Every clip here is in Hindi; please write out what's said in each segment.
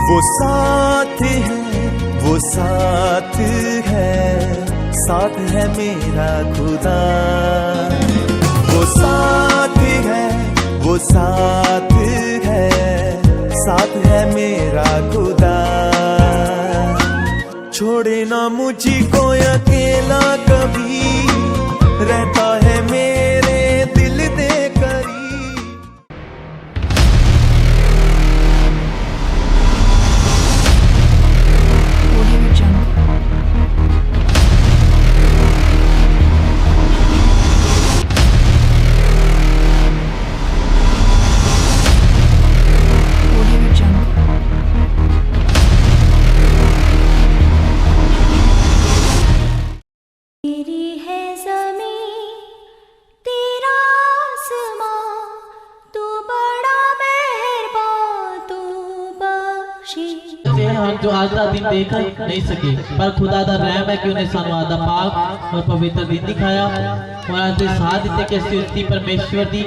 वो साथ है, वो साथ है, साथ है मेरा खुदा। वो साथ है, वो साथ है, साथ है मेरा खुदा। छोड़े ना मुझको अकेला कभी, रहता है मेरे दिल दे करीब। हम जो आज का दिन देख नहीं सके, पर खुदा दा रहम है कि उन्हें सानू आज दा पाक और पवित्र दिन दिखाया और आज दे साथ दिते कि ਅਸੀਂ ਉਸਦੀ परमेश्वर दी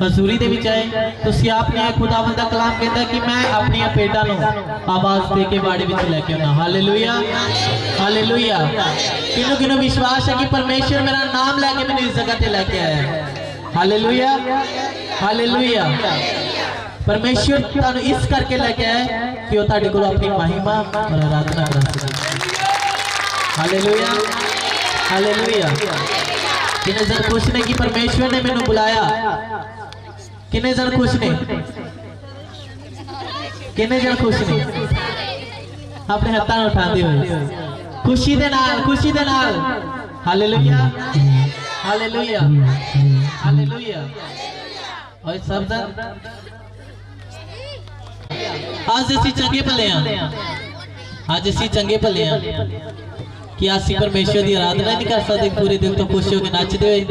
हजूरी दे विच आए। तुसी आपने खुदावंद दा कलाम कहता कि मैं अपनी भेड़ां नूं आवाज दे के बाड़े विच लेके आना। Hallelujah, hallelujah. किनो किनो विश्वास है कि परमेश्वर मेरा नाम लेके मैंने इस जगह ते लेके आया है। Hallelujah, hallelujah. परमेश्वर तुहानू इस करके लेके आए कि वो तुहाडे कोल अपनी महिमा और आराधना करा सके। Hallelujah, hallelujah. कितने जन खुश ने कि परमेश्वर ने मैनू बुलाया? कितने जन खुश ने? कितने जन खुश ने? अपने हाथों में उठाते हुए खुशी दे नाल, खुशी दे नाल। Hallelujah, hallelujah, hallelujah. और सब जन आज असी चंगे भले हैं, आज असी चंगे भले हैं कि असी परमेश्वर की आराधना नहीं कर सकते पूरे दिल तो खुश होकर नचते हुए।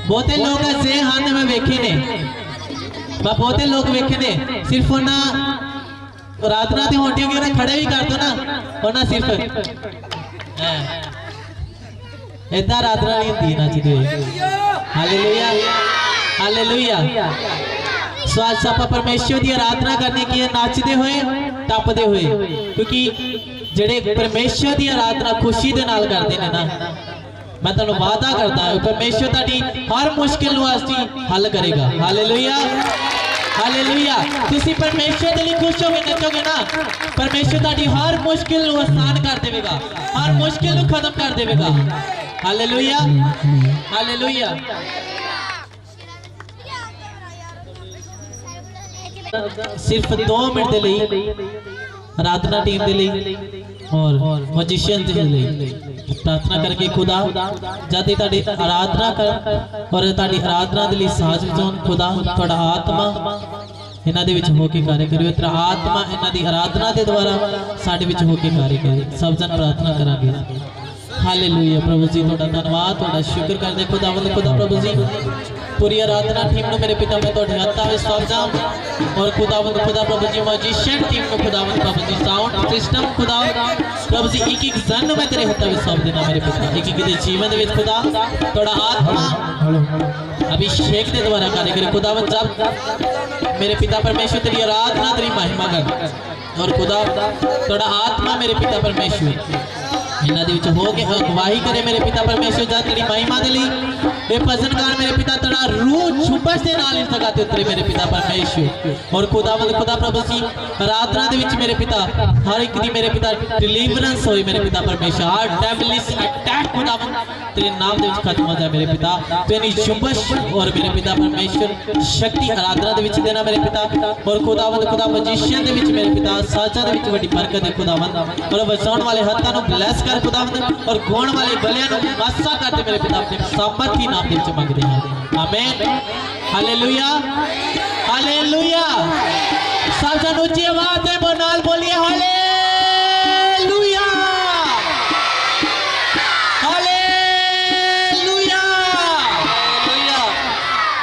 बहुते लोग ऐसे हैं मैं वेखे ने, बहुते लोग वेखे ने सिर्फ उन्हें आराधना की होटी होगी खड़े भी कर दो ना, उन्हें सिर्फ इतना आराधना नहीं होती नचते हुए। Hallelujah, hallelujah. सो आज आप परमेश्वर की आराधना करने की नाचते हुए टपदे हुए, क्योंकि जेड़े परमेश्वर की आराधना खुशी दे नाल करते हैं ना, मैं तुहानू वादा करता हूं परमेश्वर तुहाडी हर मुश्किल नू असीं हल करेगा। Hallelujah, hallelujah. तुसीं परमेश्वर दे लई खुश होके नचोगे ना, परमेश्वर तुहाडी हर मुश्किल नू आसान कर देवेगा, हर मुश्किल नू खत्म कर देवेगा। Hallelujah, hallelujah. सिर्फ 2 मिनट दे लई आराधना टीम दे लई और मजिशियन दे लई प्रार्थना करके खुदा जद तुहाडी आराधना कर और तुहाडी आराधना दे लई साज विचों खुदा तुहाडा आत्मा इन्हां दे विच होके कार्य करियो। तेरा आत्मा इन्हां दी आराधना दे द्वारा साडे विच होके कार्य करे। सब जन प्रार्थना करांगे। हालेलुया। प्रभु जी तुहाडा धन्यवाद, तुहाडा शुक्र करदे खुदावंद खुदा प्रभु जी पूरी आराधना टीम में मेरे पिता मैं तुहाडे हत्थां विच सौंपदा और खुदावंद खुदा प्रभु जी मजिशियन टीम को खुदावंद प्रभु जी साउंड सिस्टम खुदा प्रभु जी एक एक जन मैं तेरे हत्थां विच सौंप देना मेरे पिता। एक एक दे जीवन दे विच खुदा तुहाडा आत्मा अभिषेक दे द्वारा कार्य करे खुदावंद। जब मेरे पिता परमेश्वर तेरी आराधना तेरी महिमा कर और खुदा तुहाडा आत्मा मेरे पिता परमेश्वर इन्हां दे विच हो के अगवाही करे मेरे पिता परमेश्वर। जब तेरी महिमा दे लई ए भजन गान मेरे पिता तेरा रूह छुपस दे नाल इस जगह ते उतरे मेरे पिता परमेश्वर। और खुदावंद खुदा प्रभु जी आराधना दे विच मेरे पिता हर एक दी मेरे पिता डिलीवरेंस होई मेरे पिता परमेश्वर। हर डेविलिश अटैक खुदावंद तेरे नाम दे विच खत्म हो जाए मेरे पिता। तेरी शुभश और मेरे पिता परमेश्वर शक्ति आराधना दे विच देना मेरे पिता। और खुदावंद खुदा मजिशियन दे विच मेरे पिता साजा दे विच बड़ी बरकत है खुदावंद। और वजाउण वाले हत्थां नूं ब्लेस कर खुदावंद और गाउण वाले गलियां नूं मासा कर दे मेरे पिता अपने सामर्थ ही नाम दे विच मंगदे हां। आमीन। Hallelujah, hallelujah. सब जन ऊंची आवाज में नाल बोलिए हालेलुया, हालेलुया।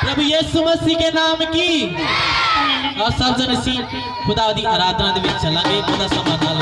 प्रभु यीशु मसीह के नाम की और सब जन इसी खुदा दी आराधना दे विच चलांगे। खुदा समा नाल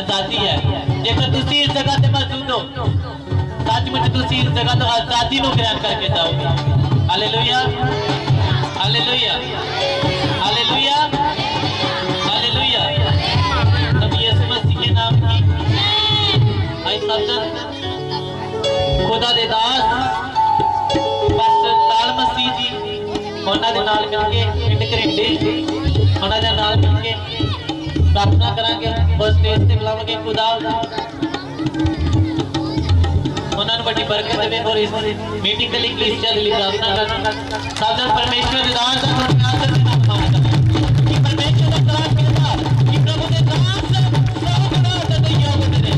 आजादी है। जेकर तुसी इस जगह पे मौजूद हो सचमुच तुसी इस जगह तो आजादी को ग्रहण करके जाओगे। Hallelujah hallelujah hallelujah hallelujah. तब यीशु मसीह के नाम की आई सज्जन खुदा दे दास पास्टर लाल मसीह जी उन्होंने दे नाल मिलके पिंड घरिंडे उन्होंने दे नाल मिलके प्रार्थना करांगे और स्टेज से बुलावांगे। खुदा उन्होंने बड़ी बरकत देवे और इस मीटिंग के लिए कलीसिया के लिए प्रार्थना करना। साधन परमेश्वर दे दास दा धन्यवाद करना कि परमेश्वर दा कलाम कहता कि प्रभु दे दास सब गुनाह दा योग ने।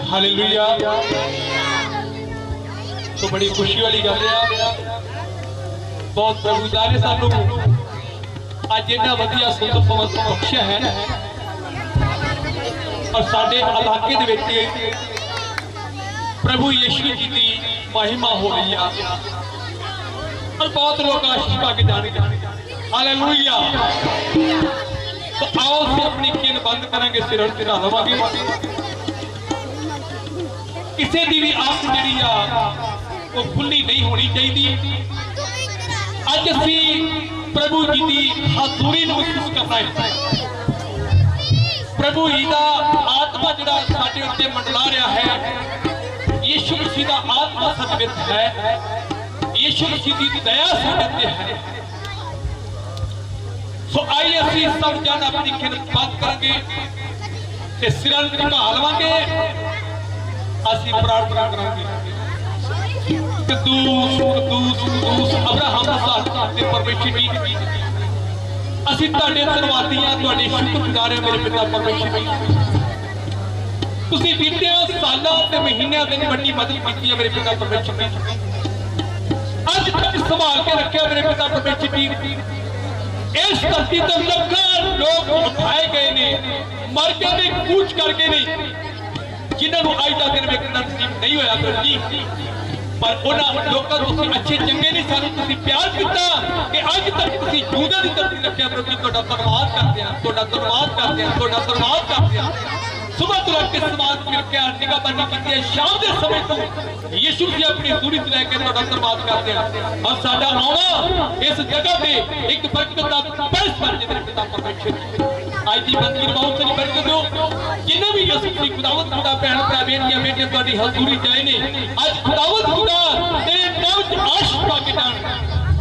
हालेलुया। तो बड़ी खुशी वाली गल है बहुत प्रभु जी ने सानू अज इन्ना वधिया सुंदर पवन बख्शिया है और साडे इलाके दे विच प्रभु यीशु जी की महिमा हो रही है और बहुत लोग आशीष पाके जाएंगे। हालेलुया। तो आओ से अपनी कीन बंद करेंगे सिर चढ़ा लवांगे। किसी की भी आस जी वो खुली नहीं होनी चाहिए। अज असी प्रभु जी की हाजूरी महसूस करना है। प्रभु जी का आत्मा जो साडे उत्ते मंडला रहा है यीशु मसीह का आत्मा साडे विच है। यीशु मसीह की दया साडे उत्ते है। सो आइए असी सब जन अपनी खिन बंद करेंगे ते सिरां नूं झुका लवांगे। असी प्रार्थना करांगे कदूस कदूस कदूस अब्राहम साडे परमेश्वर जी असी तुहाडे धन्नवादी हां तुहाडे शुक्रगुजार हां मेरे पिता परमेश्वर जी। तुसीं बीते सालां ते महीनों दिन बड़ी मदद की है मेरे पिता परमेश्वर जी। अज तक संभाल के रखा मेरे पिता परमेश्वर जी। इस धरती तो लाखां लोग उठाए गए ने मर गए ने कूच कर गए ने जिन्होंने अज का दिन वेखना नसीब नहीं होया जी। पर उन्होंने लोगों को अच्छे चंगे नहीं सानू तुसीं प्यार किया कि अज तक तुसीं यूदा दी धरती रखिया। प्रभु जी तुहाडा धन्नवाद करते हैं तुहाडा धन्नवाद करते हैं तुहाडा धन्नवाद करते हैं। सुबह तो लड़के समाज मिलकर निगाहबानी की है शाम के समय तो यीशु जी अपनी दूरी से लेकर तुहाडा धन्नवाद करते हैं। और साडा आना इस जगह पे एक बरकत का पैस बन जाए मेरे पिता परमेश्वर। आज की बंदगी बहुत सारी बरकत दो जिन्हें भी यीशु की खुदावत खुदा भैन भरा बेटियां बेटियां तुहाडी हजूरी जाए ने आज खुदावत खुदा तेरे नाम च आशीष पाके जान।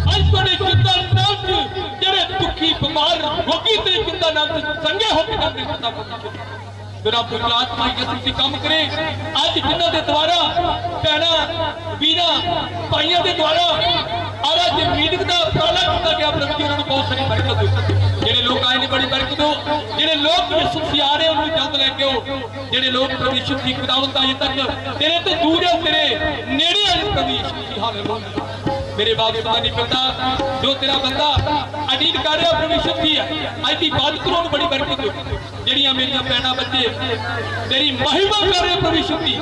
आज तुहाडे जिंदा नाम च जेड़े दुखी बीमार रोगी तेरे जिंदा नाम च संगे होके जाते खुदा परमेश्वर। तेरा पवित्र आत्मा यीशु की काम करे आज जिन्हां दे द्वारा भैना वीरा भाइयों के द्वारा और आज मीटिंग का उपराला किया गया प्रभु जी उन्होंने बहुत सारी बरकत हो। जेडे लोग आए ने बड़ी बरकत हो। जेडे लोग यीशु मसीह आ रहे उन्होंने जल्द लेके आओ। जेडे लोग प्रभु यीशु की खुदावंद अजे तक तेरे तो दूर है तेरे नेड़े आए प्रभु यीशु मसीह। हालेलुया। मेरे बाप का नहीं पता जो तेरा बंदा अधीन कर रहा प्रभु यीशु मसीह आज की बात करो बड़ी बरकत हो। जेड़ियां मेरियां भैणां बच्चे तेरी महिमा कर रहे प्रभु यीशु मसीह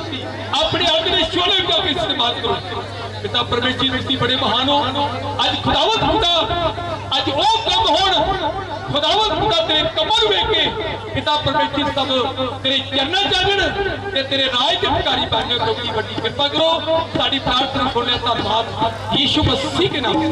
अपने आप के शोले का इस्तेमाल करो। पिता परमेश्वर तुसीं बड़े महान हो। आज खुदावत खुदा आज वो कम होण खुदावत खुदा तेरे कमर वेख के पिता परमेश्वर सब तेरे चरणों जागण ते तेरे राज के भिखारी बन जाओ। तो की बड़ी कृपा करो साडी प्रार्थना सुन ले। धन्यवाद यीशु मसीह के नाम से।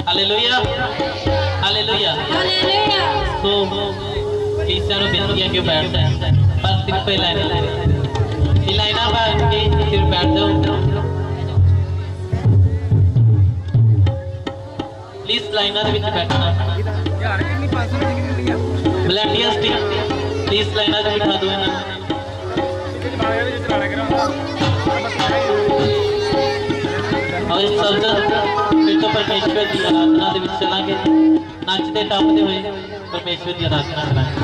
Hallelujah hallelujah hallelujah. तो ईसा नु बेनती है कि बैठ जाए बस सिर्फ पे लाइना बैठ के सिर्फ बैठ जाओ प्लीज लाइना दे विच बैठना। वॉलंटियर्स टीम प्लीज लाइना दे बिठा दो इन्हां और इस शब्द फिर तो परमेश्वर की आराधना दे विच चलांगे नचते टपदे हुए। परमेश्वर की आराधना कराएंगे।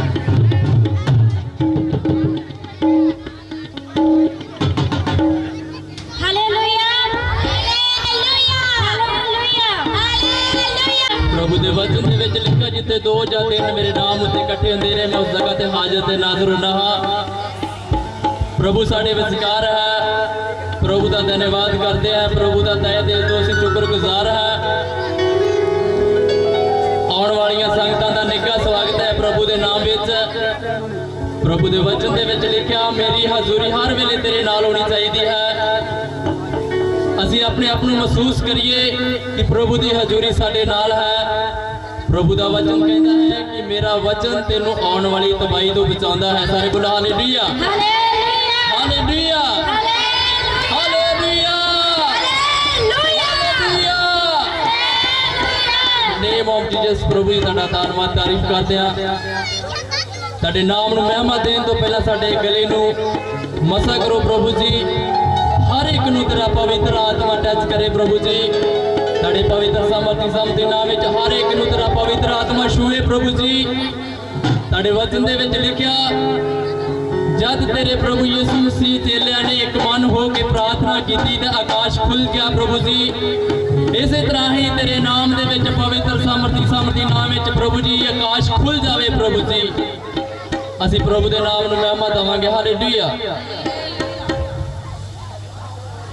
प्रभु के वचन के लिखा जिथे दो या तीन मेरे नाम उत्ते इकट्ठे होंदे ने मैं उस जगह ते हाजिर ते नाज़र हुंदा हां। प्रभु साडे विचकार है, प्रभु का धन्यवाद करते हैं, प्रभु का तहे दिल तो असीं शुक्रगुजार है। आउण वालियां संगतां दा निੱਘਾ स्वागत है प्रभु के नाम विच। प्रभु के वचन के लिखा मेरी हजूरी हर वेले तेरे नाल होनी चाहिए है। असीं अपने आप को महसूस करिए कि प्रभु की हजूरी साडे नाल है। प्रभु का वचन कहता है कि मेरा वचन तेनों आने वाली तबाही तो बचाता है। सारे बोलो hallelujah, hallelujah, hallelujah, hallelujah. Name of Jesus. प्रभु जी तुहाडा धन्नवाद तारीफ करते हैं। तुहाडे नाम नूं महिमा देण तो पहला साडे गले नूं मसा करो प्रभु जी। हर एक नूं तेरा पवित्र आत्मा टच करे प्रभु जी। तेरे पवित्र सामर्थी नाम विच हर एक नूं तेरा पवित्र आत्मा छूए प्रभु जी। तेरे वचन दे विच लिखिया जद तेरे प्रभु यीशु मसीह चेलियां ने एक मन हो के प्रार्थना की ते आकाश खुल गया प्रभु जी। इसे तरह ही तेरे नाम दे विच पवित्र सामर्थी नाम विच प्रभु जी आकाश खुल जावे प्रभु जी। असीं प्रभु दे नाम नूं महिमा देवांगे। हालेलुया।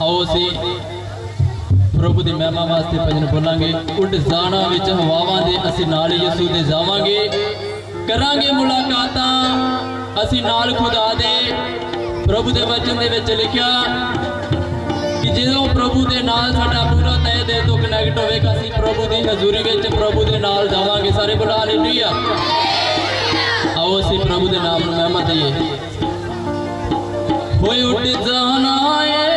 आओ असीं प्रभु की महिमा वास्ते भजन बोलांगे। उड़ जाना विच हवावां दे असीं नाल यीशु दे जावांगे। करांगे मुलाकातां असीं नाल खुदा दे। प्रभु दे वचन दे विच लिखिया कि जदों प्रभु दे नाल साडा पूरा तहे दिल तो कनैक्ट होवेगा असीं प्रभु दी हजूरी विच प्रभु दे नाल जावांगे। सारे बोलो हालेलुया। आओ असीं प्रभु दे नाम नूं महिमा दईए। होए उड़ जाना है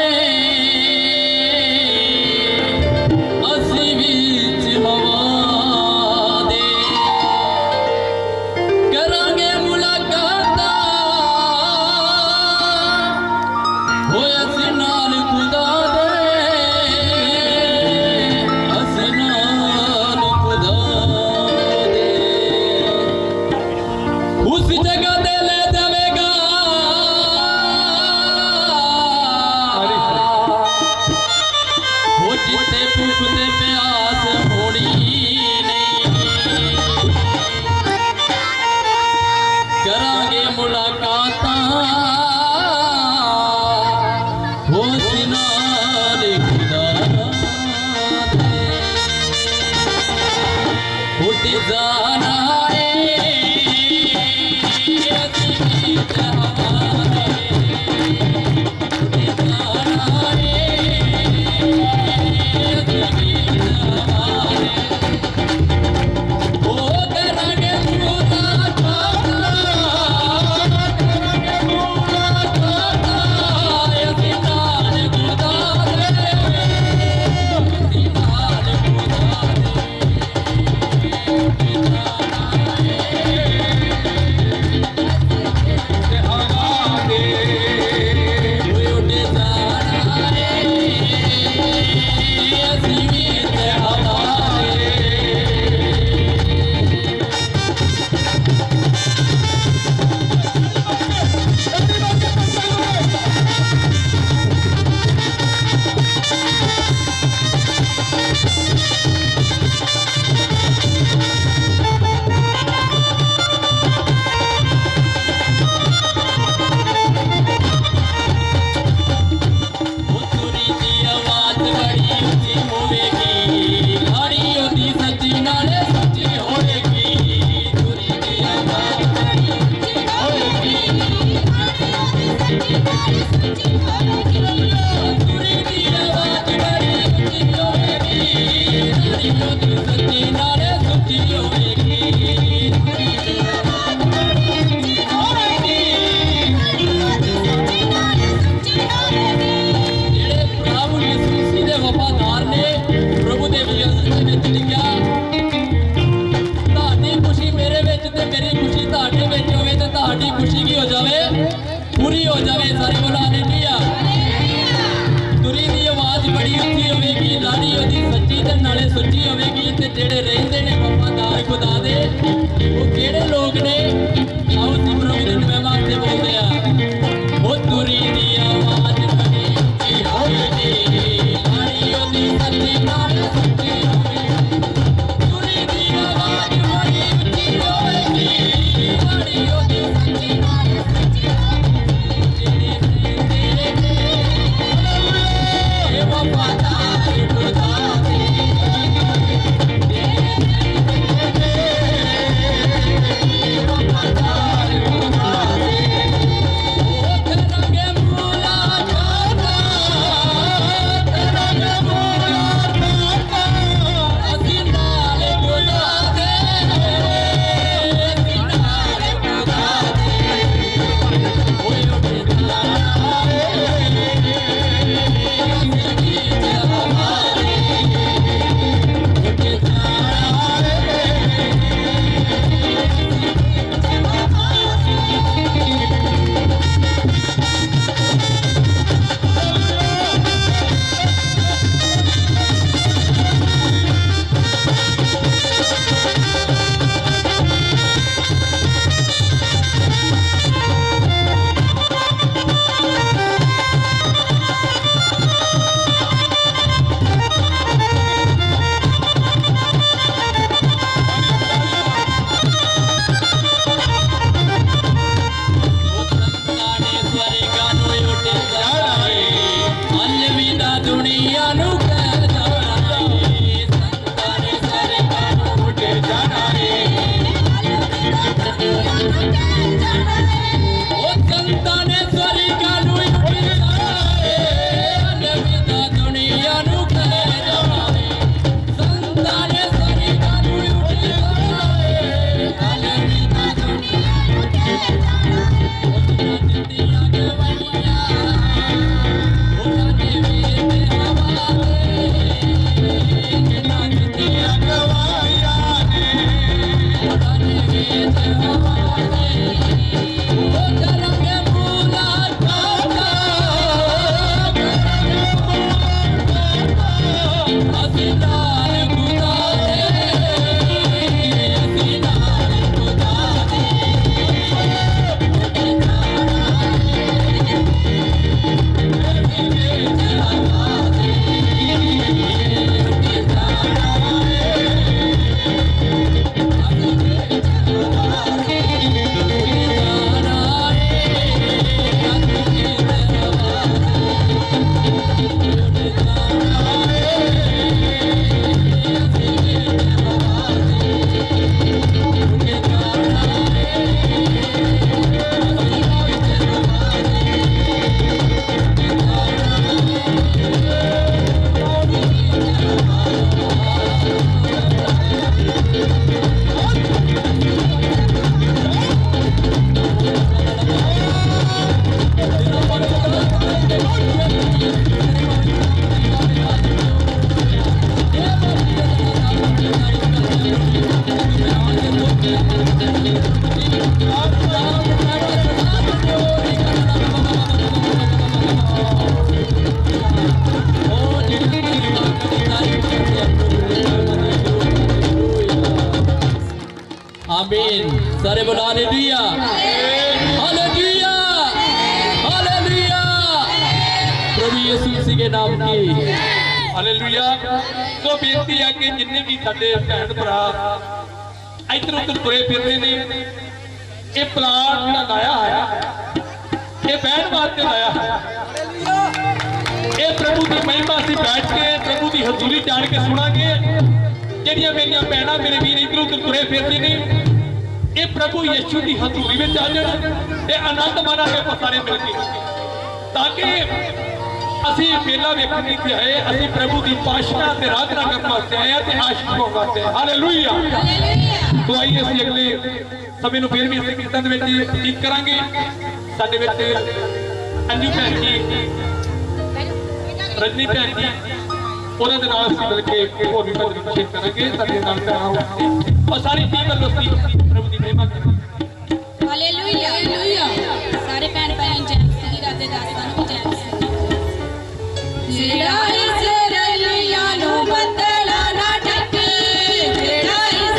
पूरी हो जाए। सारे बोला हालेलुया। तुरी दी आवाज बड़ी उच्ची होगी, लाड़ी ओदी सच्ची ते नाले सुच्ची होगी ते जेड़े रहंदे ने वफादार सरदार खुदा दे वो केड़े लोग ने आओ सी प्रभु दे मेहमान से बोलते हैं वो तुरी दी आवाज बड़ी ऊंची होगी मारी ओदी सच्ची नाल सच्ची होगी तुरी दी आवाज बड़ी ऊंची होगी मारी ओदी सच्ची नाल सच्ची होगी तेरे वफादार खुदा दे आमीन सारे बोलो हालेलुया हालेलुया हालेलुया प्रभु यीशु मसीह के नाम की हालेलुया। तो बेनती है कि जिन्ने भी साडे भैन भरा इधर उधर तुरे फिरते ने ये प्लाट जिहड़ा लाया है ये बहन वास्ते लाया है ये प्रभु की महिमा से बैठ के प्रभु की हजूरी जान के सुनांगे ਜਿਹੜੀਆਂ ਮੇਰੀਆਂ ਭੈਣਾਂ ਮੇਰੇ ਵੀਰ ਇਧਰ ਉਧਰ ਤੁਰੇ ਫਿਰਦੇ ਨੇ ਇਹ ਪ੍ਰਭੂ ਯਿਸੂ ਦੀ ਹਜ਼ੂਰੀ ਵਿੱਚ ਆ ਜਾਣ ਤੇ ਆਨੰਦ ਮਾਣਾਂਗੇ ਆਪਾਂ ਸਾਰੇ ਮਿਲ ਕੇ ਤਾਂ ਕਿ ਅਸੀਂ ਮੇਲਾ ਵੇਖਣ ਨਹੀਂ ਤੇ ਆਏ ਅਸੀਂ ਪ੍ਰਭੂ ਦੀ ਪਾਸ਼ਨਾ ਤੇ ਆਰਾਧਨਾ ਕਰਨ ਵਾਸਤੇ ਆਏ ਤੇ ਆਸ਼ੀਸ਼ ਪਾਉਣ ਵਾਸਤੇ ਹਾਲੇਲੂਇਆ ਹਾਲੇਲੂਇਆ। तो आइए ਅਸੀਂ ਅਗਲੇ ਸਮੇਂ ਨੂੰ ਫਿਰ ਵੀ ਅਸੀਂ ਕੀਰਤਨ ਦੇ ਵਿੱਚ ਠੀਕ ਕਰਾਂਗੇ। ਸਾਡੇ ਵਿੱਚ ਅੰਜੂ ਭੈਣ ਜੀ ਰਜਨੀ ਭੈਣ ਜੀ ਉਹਨਾਂ ਦੇ ਨਾਲ ਅਸੀਂ ਮਿਲ ਕੇ ਹੋਰ ਵੀ ਭਜਨ ਸ਼ੇਅਰ ਕਰਾਂਗੇ। ਸਾਡੇ ਨਾਲ ਕਰਾਂਗੇ और सारी टीम ਵੱਲੋਂ ਅਸੀਂ ਪ੍ਰਭੂ ਦੀ ਮਹਿਮਾ ਕਰਾਂਗੇ। Hallelujah hallelujah. सारे भैन भाई जय मसीह राधे दासां नूं जय मसीह। जेड़ा इस रलिया नूं बदला ना ढके जेड़ा इस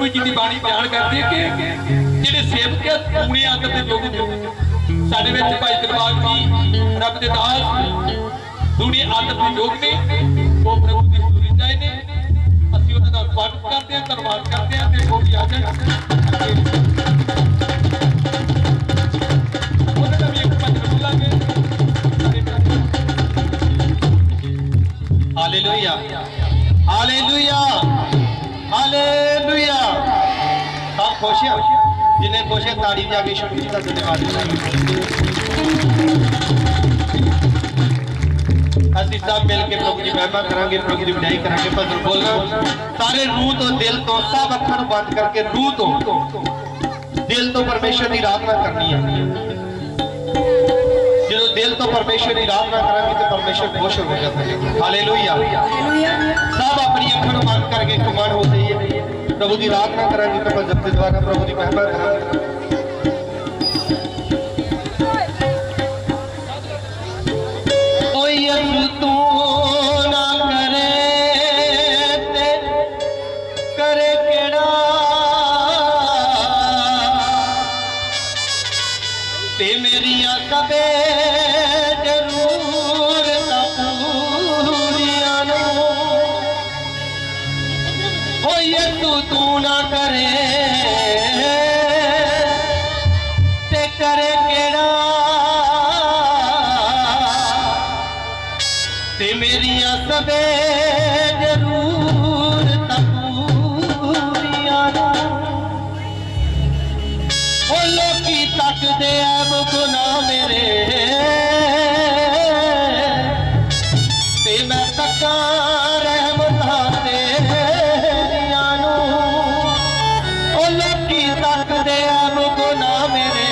प्रभु जी की बाणी बयान करते हैं कि ਜਿਹੜੇ ਸੇਵਕ ਦੂਣੀ ਆਦਤ ਦੇ ਯੋਗ ਨੇ ਸਾਡੇ ਵਿੱਚ ਭਾਈ ਦਿਲਬਾਗ ਜੀ ਰੱਬ ਦੇ ਦਾਸ ਦੂਣੀ ਆਦਤ ਦੇ ਯੋਗ ਨੇ ਉਹ ਪ੍ਰਭੂ ਦੀ ਹਜ਼ੂਰੀ ਚਾਹੇ ਨੇ ਅਸੀਂ ਉਹਨਾਂ ਦਾ ਸਵਾਗਤ ਕਰਦੇ ਹਾਂ ਧੰਨਵਾਦ ਕਰਦੇ ਹਾਂ ਤੇ ਉਹ ਵੀ ਆ ਜਾਣ ਉਹਨਾਂ ਦਾ ਵੀ ਇੱਕ ਭਜਨ ਬੋਲਾਂਗੇ ਹਾਲੇਲੂਇਆ ਹਾਲੇਲੂਇਆ ਹਾਲੇਲੂਇਆ सब खुश है जिन्हें खुश है ताड़ी भी आगे शुरू का धन्यवाद ਅਸੀਂ सब मिल के प्रभु की महिमा करांगे प्रभु की विदाई करांगे भजन बोलना सारे रूह तो दिल तो सब अखां नूं बंद करके रूह तो दिल तो परमेश्वर की आराधना करनी है जो दिल तो परमेश्वर की आराधना करांगे तो परमेश्वर खुश होगा हालेलुया सब अपनी अखां नूं बंद करके कमान हो जाइए प्रभु की आराधना करांगे तो जब द्वारा प्रभु की महिमा करांगे ओ यीशु तू ना करे ते करे केड़ा ते मेरिया सबे जरूरतां पूरियां नो ओ यीशु तू ना करे ते करे केड़ा ते मेरिया सबे जरूरतां पूरियां नो ओ लोकी तकदे ऐब गुनाह मेरे ते मैं तक्कां रहमतां तेरियां नो ओ लोकी तकदे ऐब गुनाह मेरे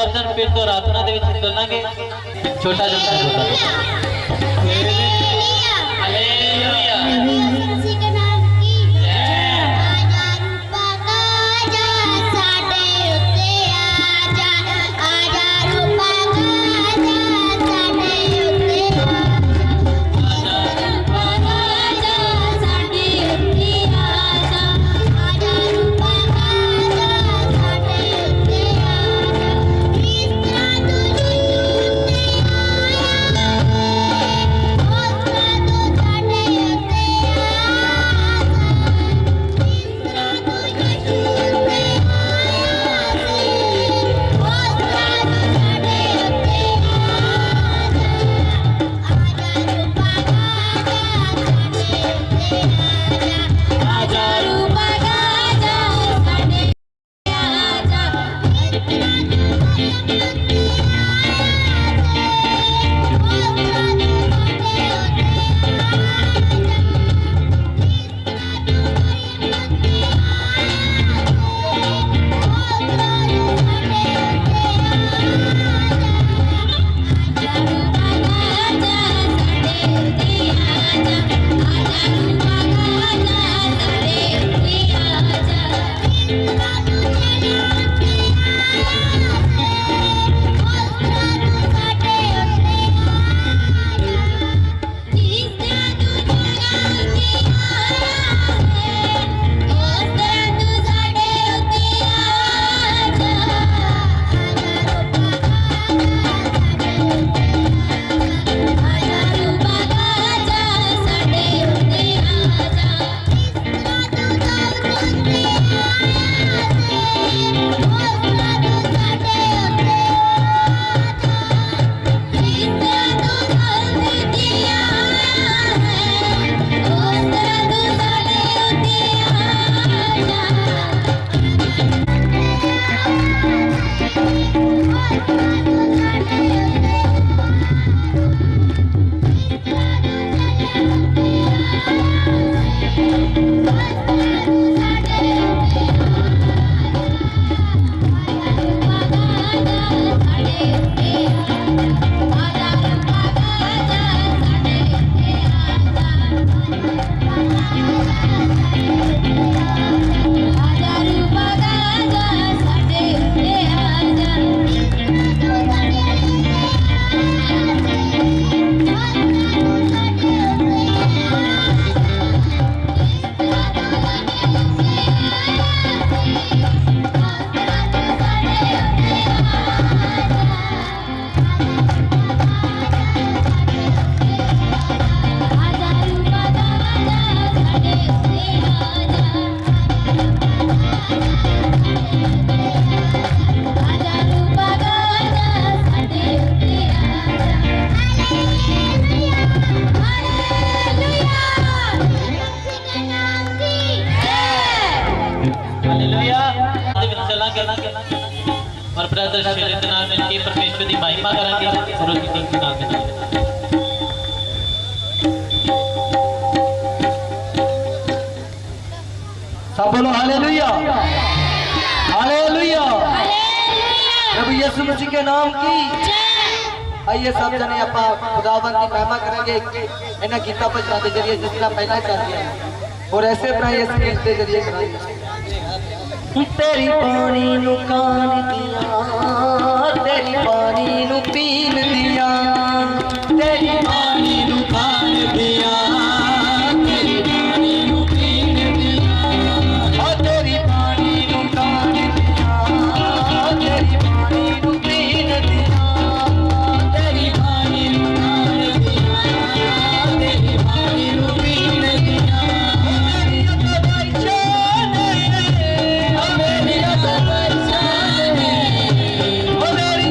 विसर्जन फिर तो आराधना दे विच करांगे। छोटा जिहा हालेलुया और ब्रदर शेरे के नाम मिलके परमेश्वर की महिमा करेंगे और उसकी टीम के नाम मिलके सब बोलो हालेलुया हालेलुया प्रभु यीशु मसीह के नाम की आइए सब जने आप खुदावंद की महिमा करेंगे इन्हें गीता भजना के जरिए जिस तरह पहला कर दिया और ऐसे अपना इस गीत के जरिए कराएंगे। तेरी पानी नु कान दिया तेरी पानी नु पीन दिया तेरी पानी नु कान दिया तेरी पानी नु पीन दिया तेरी पानी नु कान दिया तेरी पानी नु पीन दिया तेरी पानी नु कान दिया तेरी पानी नु पीन दिया मेरी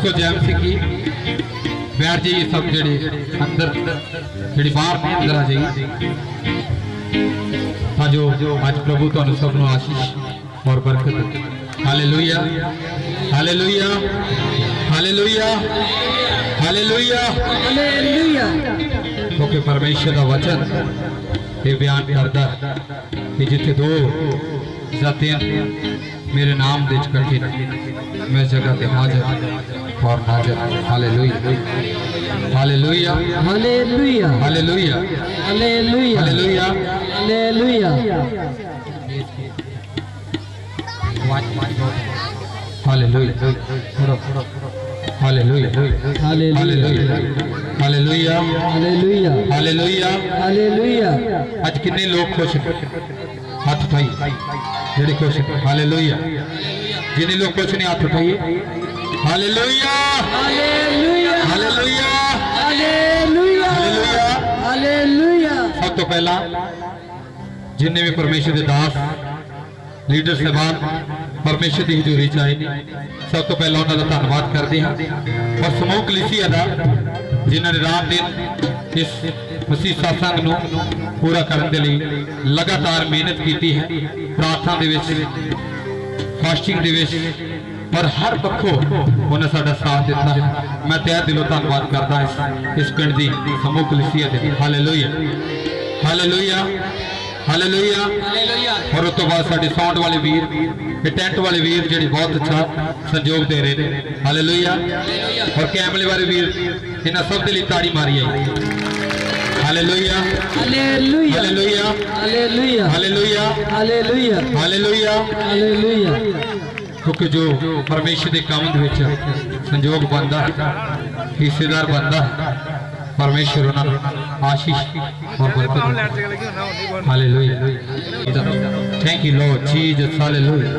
रखो जैम सिंह की बैठ जाइए सब जेड़े अंदर जेड़ी बाहर ने अंदर आ जाइए हाँ जो आज प्रभु तो सब नो आशीष और बरकत hallelujah hallelujah hallelujah hallelujah hallelujah क्योंकि परमेश्वर का वचन ये बयान करता कि जिथे दो जातियां मेरे नाम दे इकट्ठे मैं जगह ते हाजिर और नाजिर hallelujah hallelujah hallelujah hallelujah hallelujah hallelujah hallelujah hallelujah hallelujah hallelujah hallelujah hallelujah hallelujah hallelujah आज कितने लोग खुश हैं हाथ उठाइए जेडे खुश हैं हालेलुया जिन्हें लोग खुश नहीं हाथ उठाइए hallelujah hallelujah hallelujah hallelujah hallelujah hallelujah सब तो पहला जिन्हें भी परमेश्वर के दास लीडर साहब परमेश्वर की हजूरी चाहिए सब तो पहला उन्होंने धन्यवाद करते हैं और समूह कलीसिया का जिन्होंने रात दिन इस मसीह सत्संग नूं पूरा करने के लिए लगातार मेहनत की है प्रार्थना दे विच फास्टिंग दे विच और हर पक्षों उन्हें साडा साथ दिता है मैं तहे दिलों धन्यवाद करता इस पिंड दी समूह कलीसिया दे हालेलुया हालेलुया हालेलुया और उस तो बाद साडे साउंड वाले वीर टेंट वाले वीर जेडी बहुत अच्छा सहयोग दे रहे हैं हालेलुया और कैमरे वाले वीर इन्हां सब दे लई ताड़ी मारी है hallelujah hallelujah hallelujah hallelujah hallelujah hallelujah hallelujah hallelujah क्योंकि जो परमेश्वर के काम दे विच संयोग बनता है हिस्सेदार बनता है परमेश्वर उन्हें आशीष और बरकत hallelujah thank you Lord Jesus hallelujah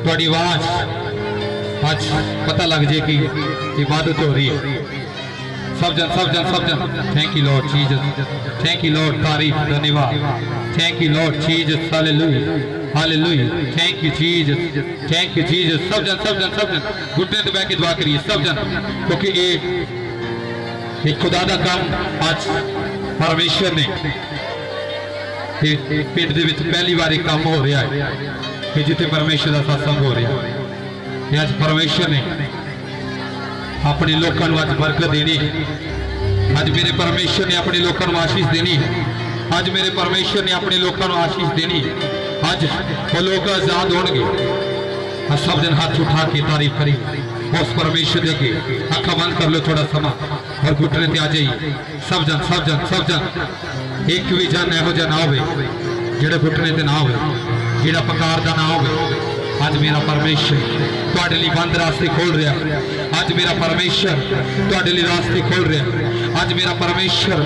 थोड़ी आवाज आज पता लग जाए कि इबादत हो रही है सब जन thank you Lord Jesus thank you Lord तारीफ धन्यवाद thank you Lord Jesus hallelujah hallelujah thank you Jesus सब जन घुटने पे बैठ के दुआ करिए सब जन क्योंकि ये खुदा का काम आज परमेश्वर ने पिंड दे विच पहली बार काम हो रहा है कि जिथे परमेश्वर का सत्संग हो रहा है आज परमेश्वर ने अपने लोगों को आज बरकत देनी है आज मेरे परमेश्वर ने अपने लोगों को आशीष देनी है आज मेरे परमेश्वर ने अपने लोगों को आशीष देनी है आज वो लोग आजाद होंगे सब जन हाथ उठा के तारीफ करी उस परमेश्वर के अखा बंद कर लो थोड़ा समा और घुटने ते आ जाइए सब जन एक भी जन एहो जा ना हो जेड़ा घुटने ते ना हो जेड़ा पकार दा ना हो आज मेरा परमेश्वर तुहाडे लिए बंद रास्ते खोल रहा है आज मेरा परमेश्वर तुहाडे लिए रास्ते खोल रहा है आज मेरा परमेश्वर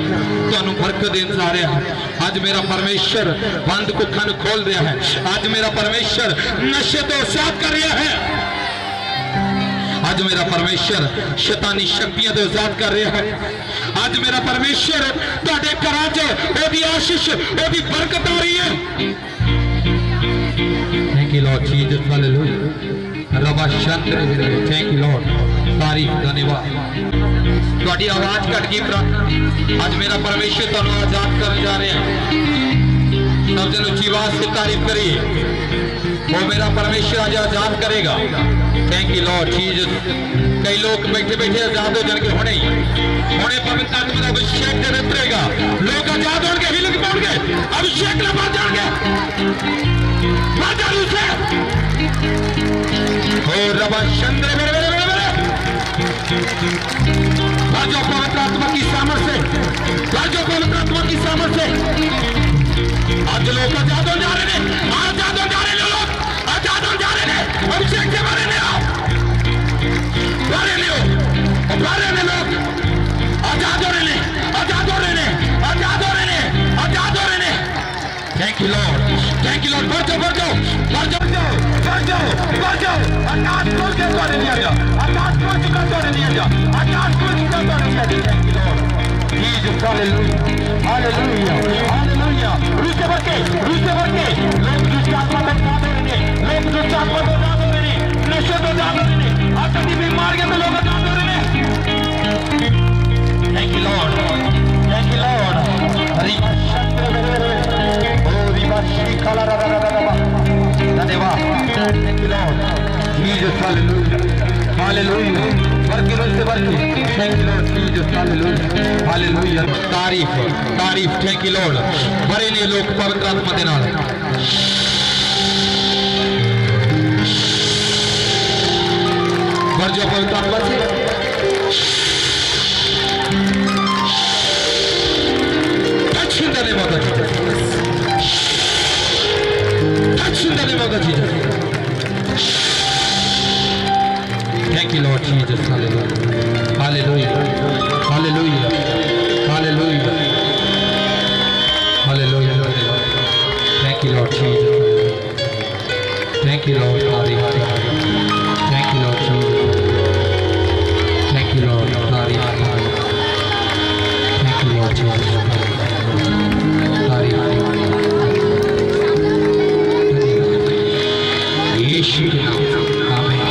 तुहानू बरकत देन जा रहा है आज मेरा परमेश्वर बंद कुखा नू खोल रहा है आज मेरा परमेश्वर नशे तो आजाद कर रहा है आज मेरा परमेश्वर शैतानी शक्तियां तो आजाद कर रहा है आज मेरा परमेश्वर तुहाडे घरां च ओदी आशीष ओदी बरकत आ रही है thank you Lord Jesus hallelujah rava शंत्र thank you Lord तारीफ धन्यवाद तुहाडी आवाज घट गई आज मेरा परमेश्वर तुहानू आजाद करने जा रहे हैं सब जन उच्ची आवाज से तारीफ करिए वो मेरा परमेश्वर आज आजाद करेगा थैंक यू लॉर्ड जीसस कई लोग बैठे बैठे आजाद हो जाएंगे होने पवित्र आत्मा का अभिषेक जरूर उतरेगा लोग आजाद होंगे हिल पाओगे अभिषेक लगा जाएंगे रबा चंद्र राजो पवित्र आत्मा की सामर्थ्य से राजो पवित्र आत्मा की सामर्थ्य से आज लोग आजाद हो जा रहे हैं आजाद हो जा रहे हैं लोग आजाद हो जा रहे हैं अभिषेक के बारे में आओ बारे में लोग आजाद हो रहे हैं आजाद हो रहे हैं आजाद हो रहे हैं आजाद हो रहे हैं थैंक यू लॉर्ड बढ़ जाओ आकाश खोल के तोड़े लिया जा आकाश खोल चुका तोड़े लिया जा आकाश खोल चुका तोड़े लिया जा thank you Lord Jesus hallelujah hallelujah hallelujah रूस से बढ़ के लोग दुष्ट आत्मा में आजाद हो रहे हैं लोग दुष्ट आत्मा में आजाद हो रहे हैं नशे में आजाद हो रहे हैं आतंकी बीमारियों में लोग आजाद हो रहे हैं हालेलुया हालेलुया वर्क से work thank you Lord Jesus hallelujah hallelujah तारीफ तारीफ थैंक यू लॉर्ड बड़े ने लोग पवित्र आत्मा दे नाल वर्जो पवित्र आत्मा से touch in the name of Jesus touch in the name of Jesus thank you Lord Jesus hallelujah hallelujah hallelujah hallelujah hallelujah thank you Lord Jesus thank you Lord hallelujah thank you Lord Jesus thank you Lord hallelujah thank you Lord Jesus यीशु के नाम आमीन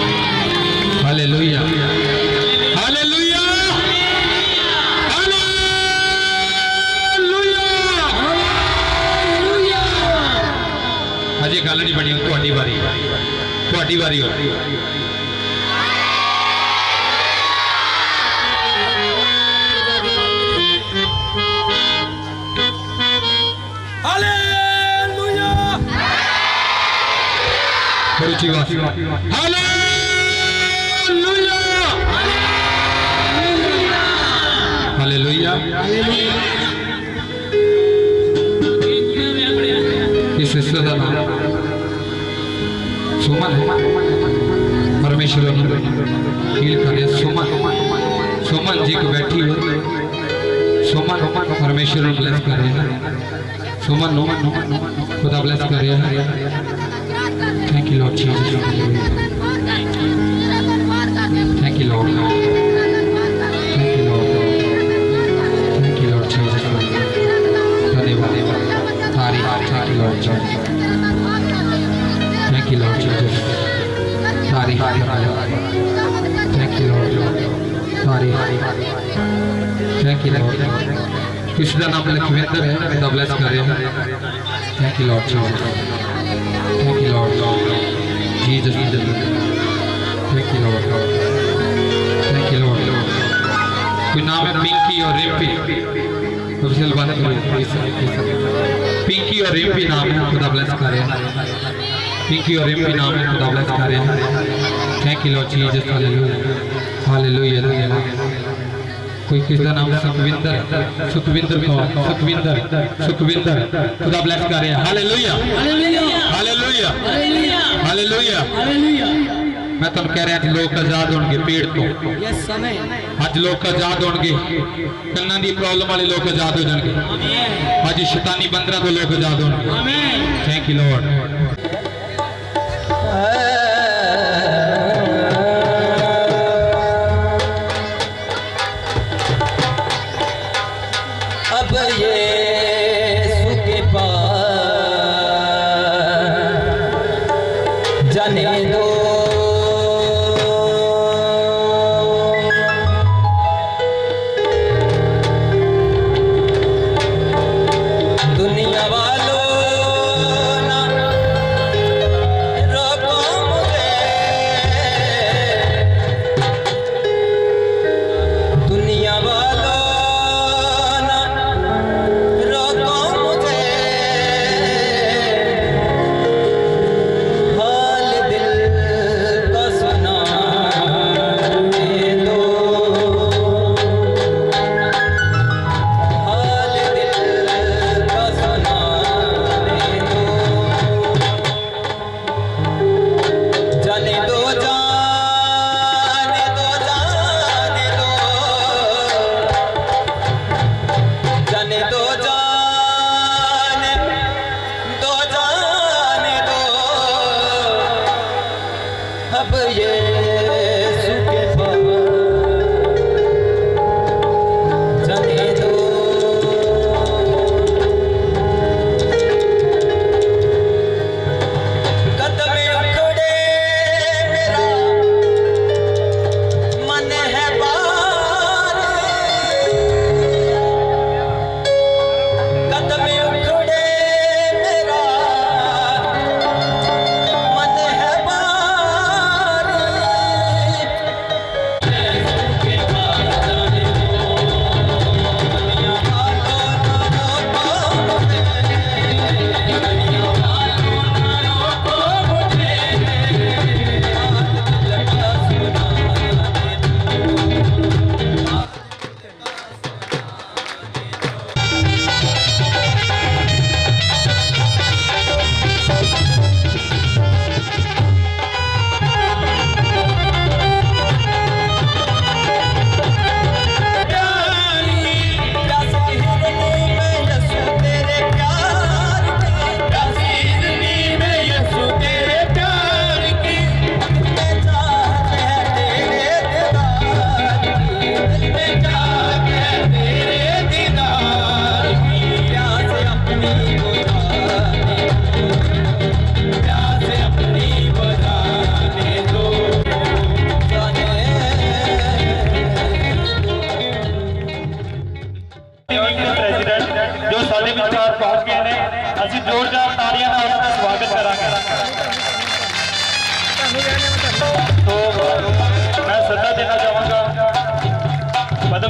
हालेलुया हालेलुया हालेलुया अजे गल नहीं बनी ਤੁਹਾਡੀ ਵਾਰੀ हो ऊंची बात हालेलुया हालेलुया इस हिस्से का नाम सुमन है परमेश्वर ने हील करे सुमन सुमन जी को बैठी है सुमन परमेश्वर ने ब्लेस करे सुमन खुदा ब्लेस करे Thank you, Lord Jesus. Thank you, Lord. Thank you, Lord. Thank you, Lord Jesus. धन्यवाद तारीफ Thank you, Lord Jesus. Thank you, Lord Jesus. तारीफ Thank you, Lord. तारीफ Thank you, Lord. किसी का नाम लखविंदर है खुदा ब्लेस करे Thank you, Lord Jesus. Thank you, Lord. Jesus. Thank you, Lord. Thank you, Lord. कोई नाम है पिंकी और रिम्पी ऑफिशियल बात करिए पिंकी और रिम्पी नाम है खुदा ब्लेस करे पिंकी और रिम्पी नाम है खुदा ब्लेस करे Thank you, Lord Jesus. Hallelujah. Hallelujah. कोई किसका नाम सुखविंदर सुखविंदर खुदा ब्लेस करे hallelujah hallelujah hallelujah hallelujah hallelujah मैं तुम कह रहा लोग आजाद होंगे पेड़ तो आज लोग आजाद होंगे कन्ना की प्रॉब्लम वाले लोग आजाद हो जाएंगे आज शैतानी बंदरा तो लोग आजाद होंगे थैंक यू लॉर्ड अब ये सुखे पास जाने दो दुनिया वालों ना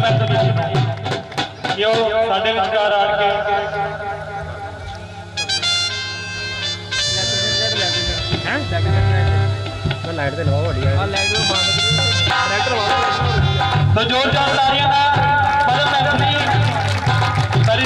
सरपंच जी ਨੂੰ ਕਿ ਉਹ ਸਾਡੇ ਵਿਚਕਾਰ ਆਣ ਕੇ तो जोर जोर तालियां ना बड़ा मेहरबानी सारी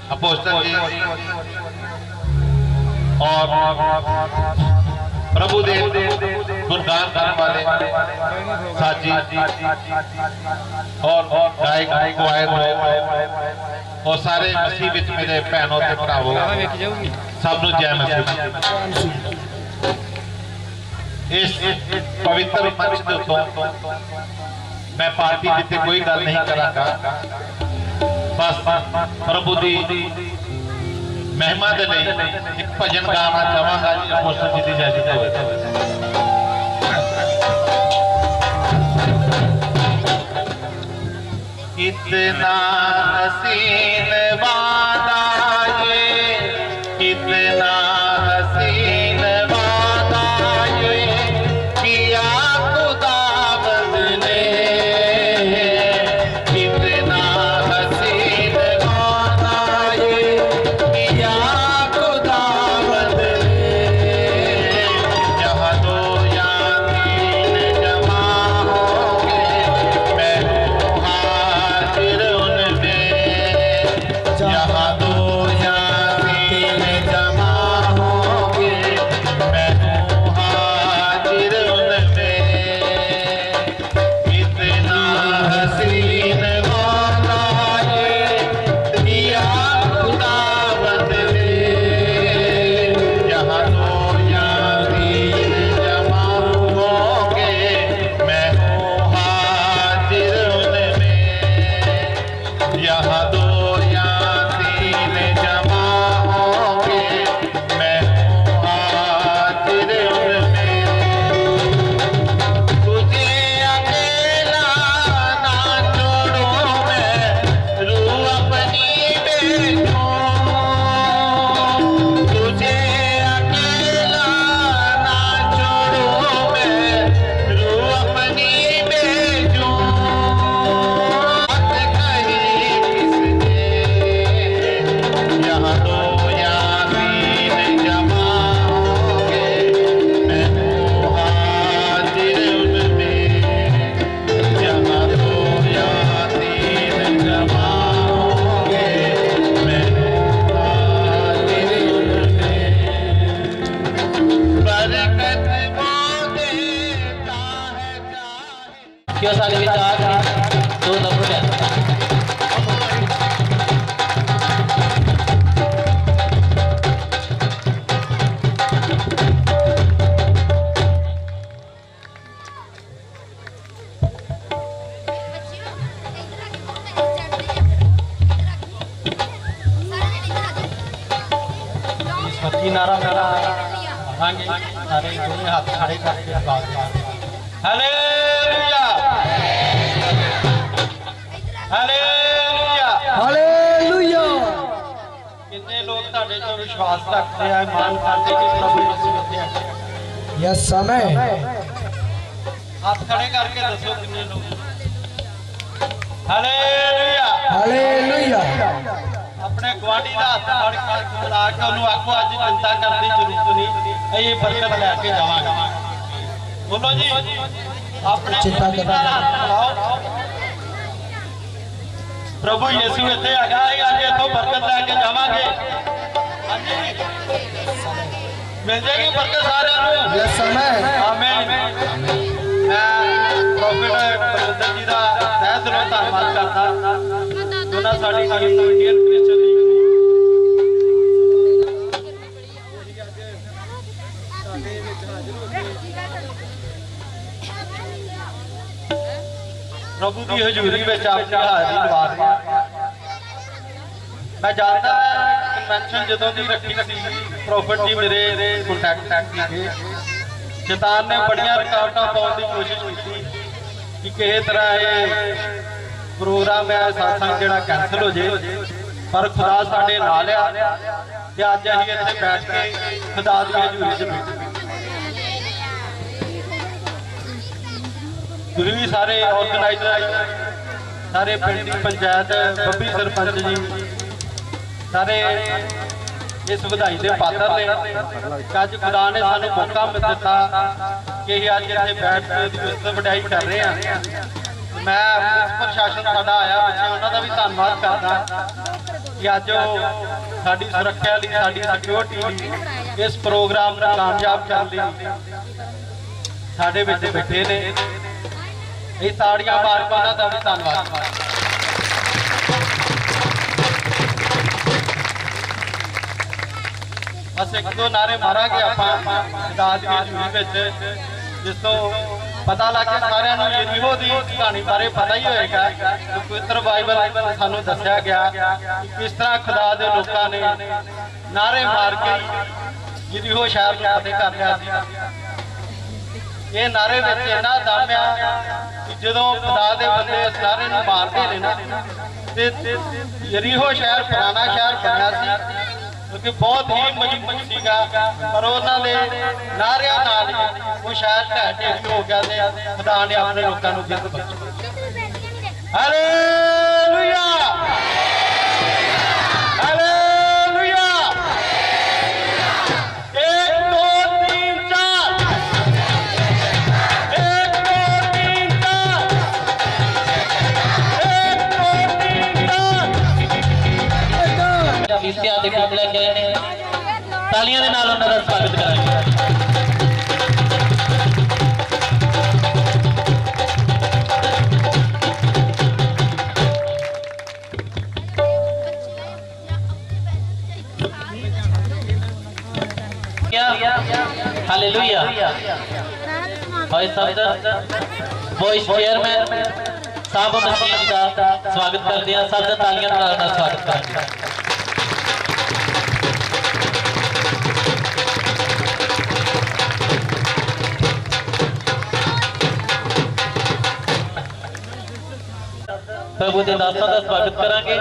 अपोस्टल जी और प्रभु देव गुणगान गाने वाले साजी और गायक क्वायर और सारे मसीह विच मेरे भैनों ते भरावो सब नूं जय मसीह। इस पवित्र मंच के उत्तों मैं पार्टी जिते कोई गल नहीं करांगा, बस प्रभु दी महिमा दे लई एक भजन गाना चाहांगा जी। अपोस्टल जी दी इजाजत होवे। कितना हसीन वादा ये, कितना हसीन वादा ये किया खुदावंद ने, कितना हसीन वादा ये किया खुदावंद ने। जहाँ दो या तीन जमा होंगे मैं हूँ हाजिर उनमें। जहाँ दो या तीन जमा होंगे मैं हूँ हाजिर उनमें। कितना हसीन वादा ये किया खुदावंद ने। जहाँ दो या तीन जमा होंगे मैं हूँ हाजिर उनमें। यहाँ दो या तीन जमा होंगे मैं हूँ हाजिर उनमें। तुझे अकेला ना छोड़ूं मैं, रूह अपनी बेचूं। तुझे अकेला ना छोड़ूं मैं, रूह अपनी बेचूं। बात कही किसने, यहाँ दो या तीन जमा होंगे मैं हूँ हाजिर उनमें। यहाँ दो या तीन जमा होंगे मैं हूँ हाजिर उनमें। बरकत वो देता है चाहे। क्यों साले विचार दो नंबर है। सच्ची नारा मेरा आगे सारे दोनों हाथ खड़े करके आवाज मार। Hallelujah hallelujah hallelujah. कितने लोग ताड़े तो विश्वास रखते हैं, मान करते कि प्रभु यीशु इत्थे है। यह समय हाथ खड़े करके दसो कितने लोग। हालेलुया। हालेलुया। अपने गवांडी का हाथ फड़ के बुला के उन्होंने आखो अज चिंता करने की जरूरत नहीं, ये बरकत लैके जावांगे। बोलो जी अपने चिंता गवांडी का हाथ फड़ाओ। प्रभु यीशु इत्थे हैगा, अज इत्थों बरकत लैके जावांगे। हाँ जी मिल जाएगी बरकत सारे। यह समय आमीन। ਪ੍ਰੋਫਿਟ ਬਲਵਿੰਦਰ ਜੀ ਦਾ ਤਹਿ ਦਿਲੋਂ ਧੰਨਵਾਦ ਕਰਦਾ। ਉਹਨਾਂ ਸਾਡੀ ਟੀਮ ਨੂੰ ਇੰਡੀਅਨ ਕ੍ਰਿਸਚਨ ਲੀਗ प्रभु की हजूरी में अपनी हाजरी निभा रहे हैं। मैं जानता कन्वेंशन जो की रखी सी प्रॉफिट जी मेरे कॉन्टैक्ट थे। शैतान ने बड़िया रुकावटा पाने की कोशिश की कि किसी तरह ये प्रोग्राम है सत्संग जो कैंसल हो जाए, पर खुदा साडे नाल आ ते अज असीं इत्थे बैठ के खुदा की हजूरी च बैठे। तुसीं भी सारे ऑर्गेनाइजर, सारे पिंड की पंचायत, बब्बी सरपंच जी सारे इस बधाई के पात्र ने। अज खुदा ने सानू मौका दिता कि अज इत्थे बैठ के वडाई कर रहे हैं। मैं पुलिस प्रशासन साडा आया पिछे उन्हों का भी धन्यवाद करदा कि अज साडी सुरक्षा लई, साडी सिक्योरिटी इस प्रोग्राम को कामयाब करने लई साडे विच बैठे ने। ये ताड़ियां मार के उन्हों का भी धन्यवाद। बस एक दो नारे मारांगे आपां खुदा दी हजूरी जिस तो पता लग के सारिआं यरीहो की कहानी बारे पता ही होएगा। पवित्र बाइबल सानू दस्सिया गया कि किस तरह खुदा दे लोकां ने नारे मार के यरीहो शहर नूं फतेह कर लिया। ये नारे में इन्ना दम आ कि जो खुदा दे बंदे इस नारे नूं मारते ने ना, यरीहो शहर पुराना शहर बनया सी क्योंकि बहुत ही मजबूत सीगा, पर उन्होंने नारियां नाल वो शहर ढह ढेरी हो गया ते खुदा ने अपने लोगों को जिंद बख्शी। Hallelujah hallelujah. 1 2 3 4 1 2 3 4 1 2 3 4 इतिहास के टॉप लेके आए हैं। तालियां दे नाल उन्हां दा स्वागत करांगे। हालेलुया। और सब वॉइस चेयरमैन साहब मसीह जी का स्वागत करते हैं। सब तालियां दे नाल स्वागत करांगे। प्रभु के दासों का स्वागत करांगे।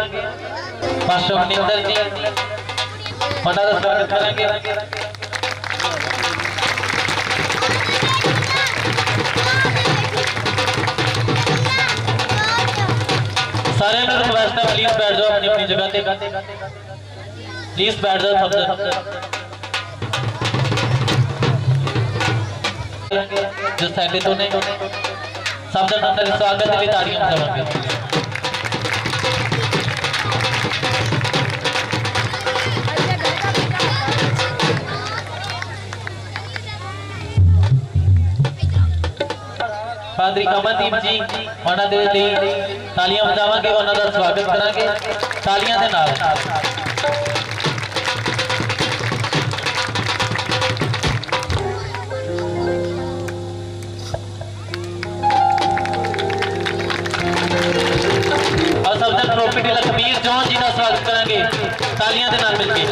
पास्टर मनिंदर जी उन्होंने का स्वागत करांगे। सारे रिक्वेस्ट है प्लीज बैठ जाओ अपनी अपनी जगह पे, प्लीज बैठ जाओ सब जो सैटे तो ने सब अंदर स्वागत के लिए तालियां बजाएंगे। पादरी अमनदीप जी उन्होंने तालियां बजावांगे, उन्होंने स्वागत करांगे तालियां दे नाल। और सबसे प्रोफिट लखबीर जॉन जी का स्वागत करांगे तालियां दे नाल मिलके।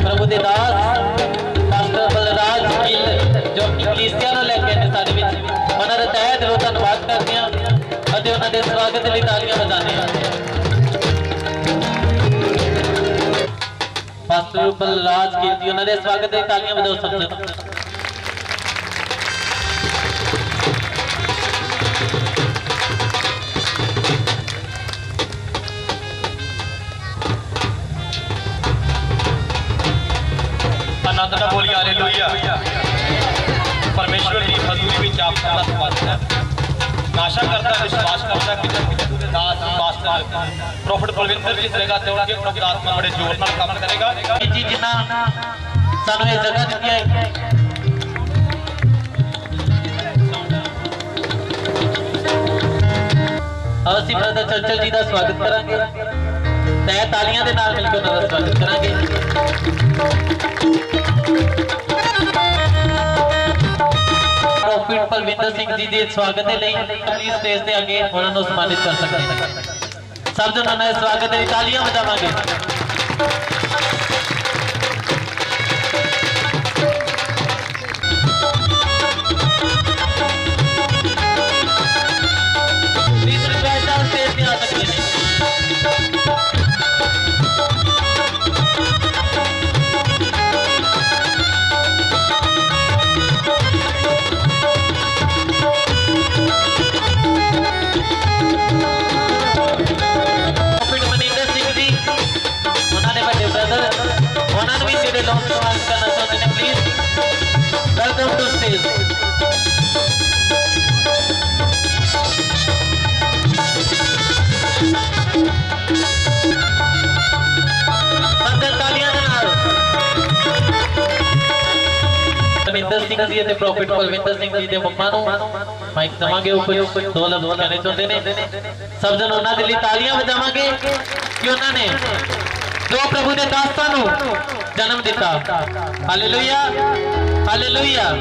प्रभु दे दास पास्टर बलराज गिल जो कलीसिया लेके आए सारे विच उन्होंने तहे दिलों धन्यवाद करते हैं और उन्होंने स्वागत के लिए तालियां बजाने हैं। पास्टर बलराज गिल जी उन्होंने स्वागत के लिए तालियां बजाओ सबसे। आनंद ना बोलिए हालेलुया। परमेश्वर की हजूरी में आपका स्वागत है। मैं आशा करता विश्वास करता कि दास प्रॉफिट बलविंदर जी जगह ते होंगे प्रॉफिट आत्मा बड़े जोर नाल काम करेगा जी जिन्ना सानू ये जगह दी है ਅਸੀਂ ਬ੍ਰਦਰ ਚੰਚਲ ਜੀ ਦਾ ਸਵਾਗਤ ਕਰਾਂਗੇ ਤੇ ਤਾਲੀਆਂ ਦੇ ਨਾਲ ਮਿਲ ਕੇ ਉਹਨਾਂ ਦਾ ਸਵਾਗਤ ਕਰਾਂਗੇ ਪ੍ਰੋਫਿਟ ਪਲਵਿੰਦਰ ਸਿੰਘ ਜੀ ਦੇ ਸਵਾਗਤ ਦੇ ਲਈ ਪਲੀਜ਼ ਸਟੇਜ ਤੇ ਅੱਗੇ ਉਹਨਾਂ ਨੂੰ ਸਨਮਾਨਿਤ ਕਰ ਸਕਦੇ ਹਾਂ ਸਭ ਜਣਾਂ ਦਾ ਸਵਾਗਤ ਦੇ ਲਈ ਤਾਲੀਆਂ ਵਜਾਵਾਂਗੇ Welcome to stage. Palwinder Singh ji ਅਤੇ ਪ੍ਰੋਫਿਟ ਪਲਵਿੰਦਰ ਸਿੰਘ ਜੀ ਦੇ ਮੰਮਾ ਨੂੰ ਮਾਈਕ ਦਵਾਂਗੇ ਉਹ ਕੁਝ ਦੋ ਲਫ਼ਜ਼ ਕਹਿਣੇ ਚਾਹੁੰਦੇ ਨੇ ਸਭ ਜਣ ਉਹਨਾਂ ਦੇ ਲਈ ਤਾਲੀਆਂ ਵਜਾਵਾਂਗੇ ਕਿ ਉਹਨਾਂ ਨੇ ਜੋ ਪ੍ਰਭੂ ਦੇ ਦਾਸਾਂ ਨੂੰ ਜਨਮ ਦਿੱਤਾ ਹਾਲੇਲੂਇਆ ਹਾਲੇਲੂਇਆ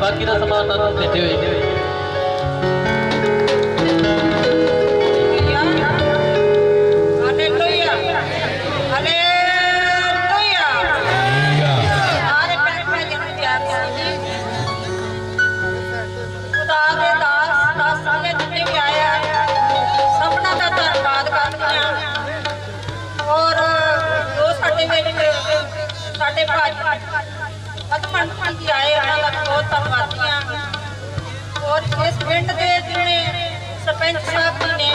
ਬਾਕੀ ਦਾ ਸਮਾਨ ਨਾਲ ਦਿੱਤੇ ਹੋਏ ਸਾਡੇ ਭਾਜੀ ਅਦਮਨ ਜੀ ਆਏ ਉਹਨਾਂ ਦਾ ਬਹੁਤ ਧੰਨਵਾਦੀ ਹਾਂ ਔਰ ਇਸ ਪਿੰਡ ਦੇ ਜਿਹੜੇ ਸਰਪੰਚ ਸਾਹਿਬ ਜੀ ਨੇ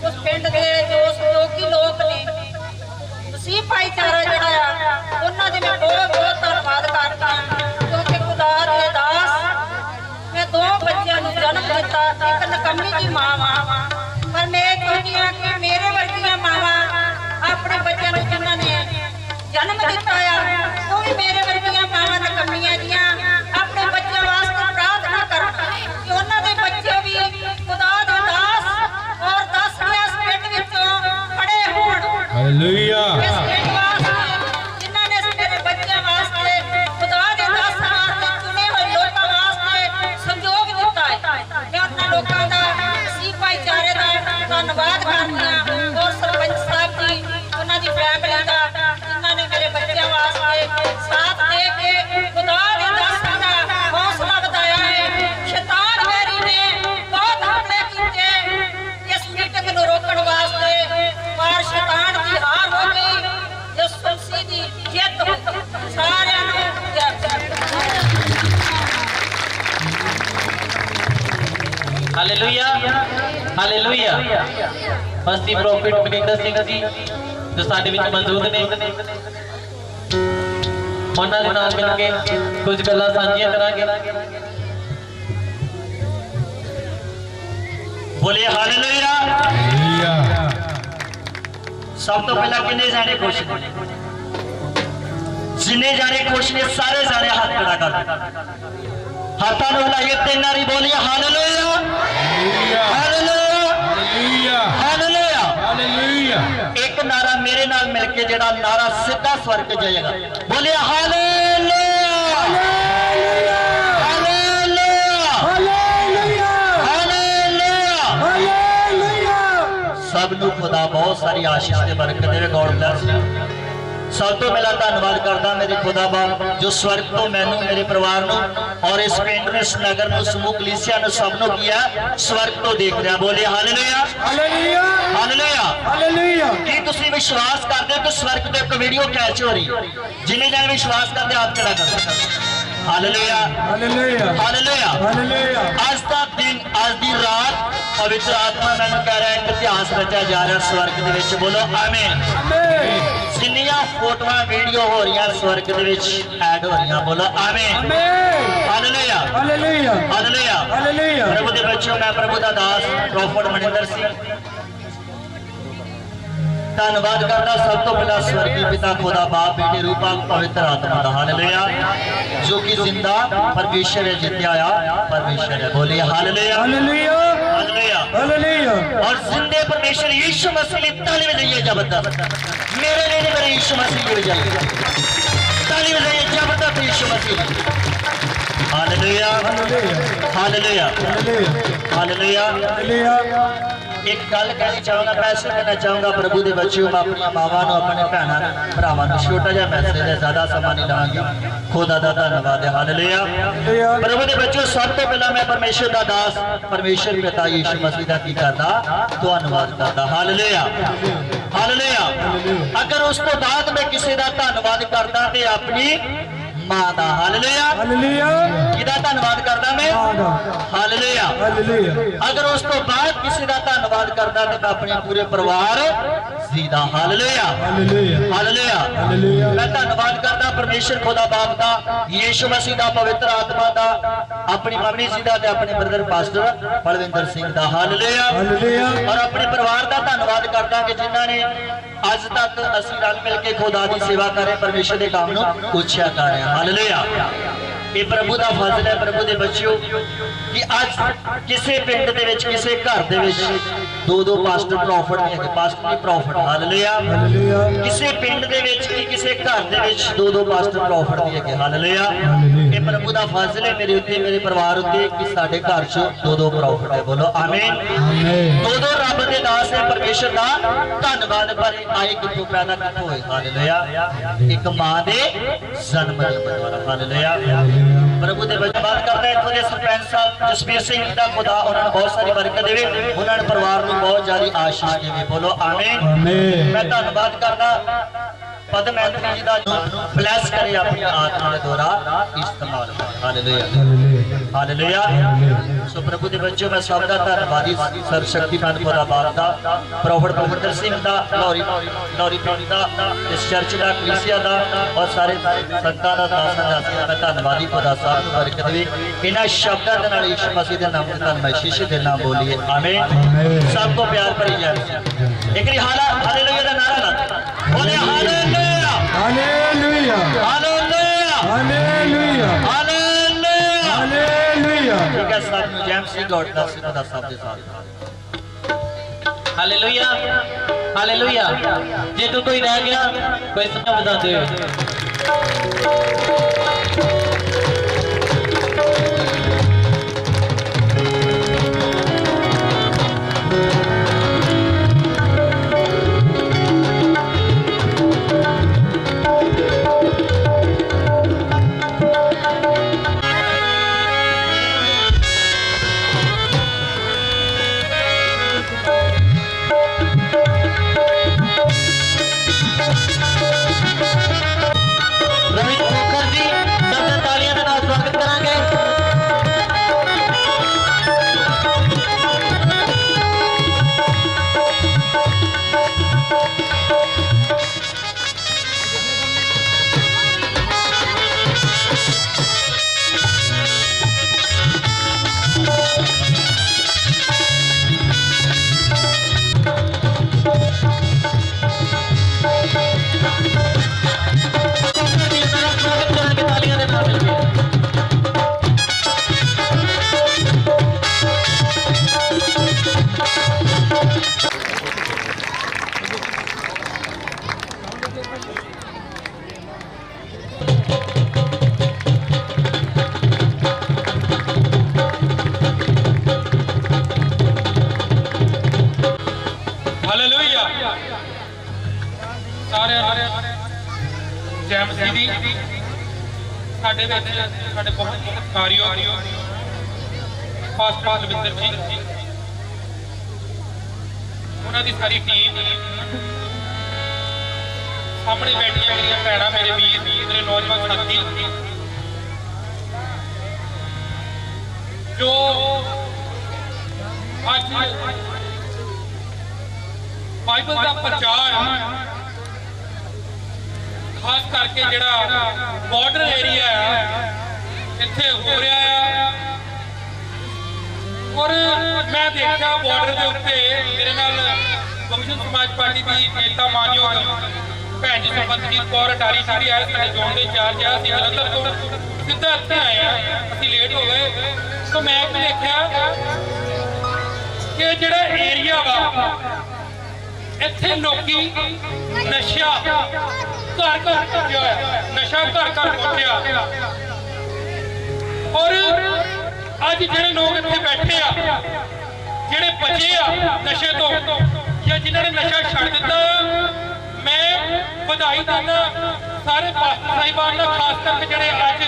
ਉਸ ਪਿੰਡ ਦੇ ਜੋ ਸਹਿਯੋਗੀ ਲੋਕ ਨੇ ਤੁਸੀਂ ਭਾਈਚਾਰਾ ਜਿਹੜਾ ਆ ਉਹਨਾਂ ਦੇ ਮੈਂ ਬਹੁਤ ਬਹੁਤ ਧੰਨਵਾਦ ਕਰਦਾ ਹਾਂ ਕਿਉਂਕਿ ਖੁਦਾ ਦੇ ਦਾਸ ਮੈਂ ਦੋ ਬੱਚਿਆਂ ਨੂੰ ਜਨਮ ਦਿੱਤਾ ਇੱਕ ਨਕੰਮੀ ਦੀ ਮਾਂ ਵਾਂ ਪਰ ਮੈਂ ਚਾਹੁੰਦੀ ਹਾਂ ਕਿ ਮੇਰੇ ਵਰਗੀਆਂ ਮਾਵਾਂ ਆਪਣੇ ਬੱਚਿਆਂ ਨੂੰ ਜਿਨ੍ਹਾਂ ਨੇ ਜਨਮ ਦਿੱਤਾ ਆ ਉਹ ਵੀ ਮੇਰੇ ਵਰਗੀਆਂ ਮਾਵਾਂ ਨਕੰਮੀਆਂ ਦੀਆਂ ਆਪਣੇ ਬੱਚਿਆਂ ਵਾਸਤੇ ਪ੍ਰਾਰਥਨਾ ਕਰਨ ਕਿ ਉਹਨਾਂ ਦੇ ਬੱਚੇ ਵੀ ਖੁਦਾ ਦੇ ਦਾਸ ਔਰ ਦਸਵੀਂ ਪਿੰਡ ਵਿੱਚੋਂ ਖੜੇ ਹੋਣ ਹਾਲੇਲੂਇਆ ਇਸ ਪਿੰਡ ਵਾਸਤੇ ਜਿਨ੍ਹਾਂ ਨੇ ਮੇਰੇ ਬੱਚਿਆਂ ਵਾਸਤੇ ਖੁਦਾ ਦੇ ਦਾਸਾਂ ਵਾਸਤੇ ਚੁਣੇ ਹੋਏ ਲੋਕਾਂ ਵਾਸਤੇ ਸੰਯੋਗ ਦਿੱਤਾ ਹੈ ਮੈਂ ਉਹਨਾਂ ਲੋਕਾਂ ਦਾ ਸੀ ਭਾਈਚਾਰੇ ਦਾ ਧੰਨਵਾਦ ਕਰਦੀ ਹਾਂ ਔਰ ਸਰਪੰਚ ਸਾਹਿਬ ਜੀ ਉਹਨਾਂ ਦੀ ਫੈਮਿਲੀ ਦਾ मेरे बच्चों वास्ते साथ दे के खुदा ने दासां दा हौसला बताया है शैतान मेरी ने बहुत हमले किए इस मीटिंग को रोकने वास्ते पर शैतान की हार हो गई यीशु मसीह दी जित सारियां नूं हालेलुया हालेलुया मस्ती प्रॉफिट मनिंदर सिंह जी जो साडे विच मौजूद ने उन्हां दे नाल मिल के कुछ गल्लां सांझियां करांगे बोलिए हालेलुया हालेलुया सब तो पहला किन्ने जाने खुश ने जिन्ने जाने खुश ने सारे जाने हाथ खड़ा कर हाथां नूं हिलाइए ते नारी बोलिए हालेलुया हालेलुया हालेलुया हालेलुया एक नारा मेरे नाल मिलके जेड़ा नारा सीधा स्वर्ग जाएगा बोलिए hallelujah hallelujah hallelujah hallelujah hallelujah सब नूं खुदा बहुत सारी आशीष ते बरकत देवे गॉड ब्लेस सब तो पहला धन्यवाद करता मेरे खुदा बाप जो स्वर्ग तो मैनू मेरे परिवार नूं और इस पिंड इस नगर नूं समूह कलीसिया नूं सब नूं किया स्वर्ग तो देख रहा बोलिए हालेलुया हालेलुया हालेलुया हालेलुया की तुसीं विश्वास करदे हो कि स्वर्ग तो एक वीडियो कैच हो रही जिन्हें जाने विश्वास करते हाथ खड़ा कर हालेलुया हालेलुया हालेलुया हालेलुया आज का दिन आज दी रात पवित्र आत्मा मैनू कह रहा है कि इतिहास रचा जा रहा स्वर्ग दे विच बोलो आमीन आमीन जिन्नियां फोटोआं वीडियो हो रही स्वर्ग दे विच ऐड हो रही, बोलो आमीन हालेलुया हालेलुया हालेलुया हालेलुया। प्रभु दे बच्चों, मैं प्रभु दा दास प्रॉफिट मनिंदर सिंह धन्यवाद करता सब तो पहला स्वर्गीय पिता खुदा बाप बेटे रूपा पवित्र आत्मा का हालेलुया, जो कि जिंदा परमेश्वर है, जिंदा आया परमेश्वर है, बोलिए हालेलुया हालेलुया हालेलुया हालेलुया। और जिंदे परमेश्वर यीशु मसीह की ताली बजाइए जबरदस्त, मेरे लिए नहीं, मेरे यीशु मसीह की बजाइए ताली बजाइए जबरदस्त Yeshu Masih. Hallelujah hallelujah hallelujah hallelujah. एक गल कहनी चाहूंगा, पैसे देना चाहूंगा प्रभु के बच्चों, अपनी मावां नूं अपने भैणां भरावां नूं छोटा जिहा मैसेज है, ज्यादा समा नहीं लवांगी। खुदा दा धन्नवाद है हालेलुया। प्रभु के बच्चों, सब तो पहला मैं परमेश्वर दा दास परमेश्वर पिता यीशु मसीह दा की करदा धन्नवाद करदा हालेलुया हालेलुया। अगर उस तो बाद मैं किसी दा धन्नवाद करदा ते अपनी मां दा हालेलुया हालेलुया, किदा धन्नवाद करदा मैं हालेलुया हालेलुया। अगर उस तो बाद किसी दा धन्नवाद करदा ते मैं अपने पूरे परिवार सीधा हालेलुया हालेलुया हालेलुया। मैं धन्नवाद करदा परमेश्वर खुदा बाप दा, यीशु मसीह दा, पवित्र आत्मा दा, अपनी मम्मी जी दा ते अपने ब्रदर पास्टर बलविंदर सिंह दा हालेलुया हालेलुया। और अपने परिवार दा धन्नवाद करदा कि जिन्हां ने अज तक असीं रल मिल के खुदा दी सेवा कर रहे, परमेश्वर के काम नूं उछिया कर रहे हालेलुया। ये प्रभु का फजल है प्रभु के बच्चों कि अज किसी पिंड दे विच, किसी घर दे विच दो पास्टर प्रॉफिट नहीं है, पास्टर नहीं प्रॉफिट हालेलुया। किसी पिंड दे विच कि किसी घर दे विच दो पास्टर प्रॉफिट नहीं है हालेलुया। ये प्रभु का फजल है मेरे उत्ते, मेरे परिवार उत्ते कि साडे घर च दो प्रॉफिट है, बोलो आमीन। दो रब दे दास है परमेश्वर दा धन्नवाद। पर आए कितों पैदा कितों होए हालेलुया, एक मां दे जन्म द्वारा हालेलुया। प्रभु के बच्चे बात करते हैं, इत्थों दे सरपंच साहब जसबीर सिंह दा खुदा उन्होंने बहुत सारी बरकत देवे, उन्होंने परिवार को बहुत ज्यादा आशीष देवे, बोलो आमीन। मैं धन्यवाद करना पद्म एंथनी जी दा ब्लेस करे अपनी आत्मा के द्वारा इस्तेमाल हालेलुया हालेलुया। सो प्रभु के बच्चों, मैं सब दा धन्नवादी सर्वशक्तिमान खुदा बाप दा, प्रॉफिट बलविंदर सिंह दा, लौरी पिंड दा, इस चर्च दा, कलीसिया दा और सारे संतां दा, दासां दा मैं धन्नवादी खुदा साहब नूं बरकत देवे। इन्हां शब्दां दे नाल यीशु मसीह दे नाम ते धन्नवाद शीशे दे नाम बोलिए आमीन। सबको प्यार भरी जाए। एक हालेलुया दा नारा ला बोले hallelujah hallelujah hallelujah hallelujah hallelujah hallelujah. ठीक है, सब नु जय मसीह, गॉड ब्लेस यू खुदा साहब दे साथ हालेलुया हालेलुया। जे तो कोई रह गया कोई समय बता दे। साडे बहुत सत्कारयोग पास्टर बलविंदर जी, उन्हों की सारी टीम, सामने बैठिया मेरी भैन, मेरे वीर, मेरे नौजवान साथी जो आज बाइबल का प्रचार खास करके जिहड़ा बॉर्डर एरिया इत्थे हो रहा है और मैं देखा बॉर्डर के उत्ते मेरे नाल बहुजन समाज पार्टी की नेता मानयोग भैन जी सुखमनजीत कौर अटारी सारी आए साडे जोन के इंचार्ज आ असीं जलंधर तो सीधा इत्थे आए हैं असीं लेट हो गए तो मैं भी देखा कि जिहड़ा एरिया वा इत्थे लोकी नशा घर घर पहुंचा नशा घर घर पहुंचा और अज जिहड़े लोग इत्थे बैठे आ जिहड़े बचे आ नशे तो या जिन्होंने नशा छड़ दिता मैं बधाई देना सारे पास्टर साहिबान का खास करके जिहड़े अज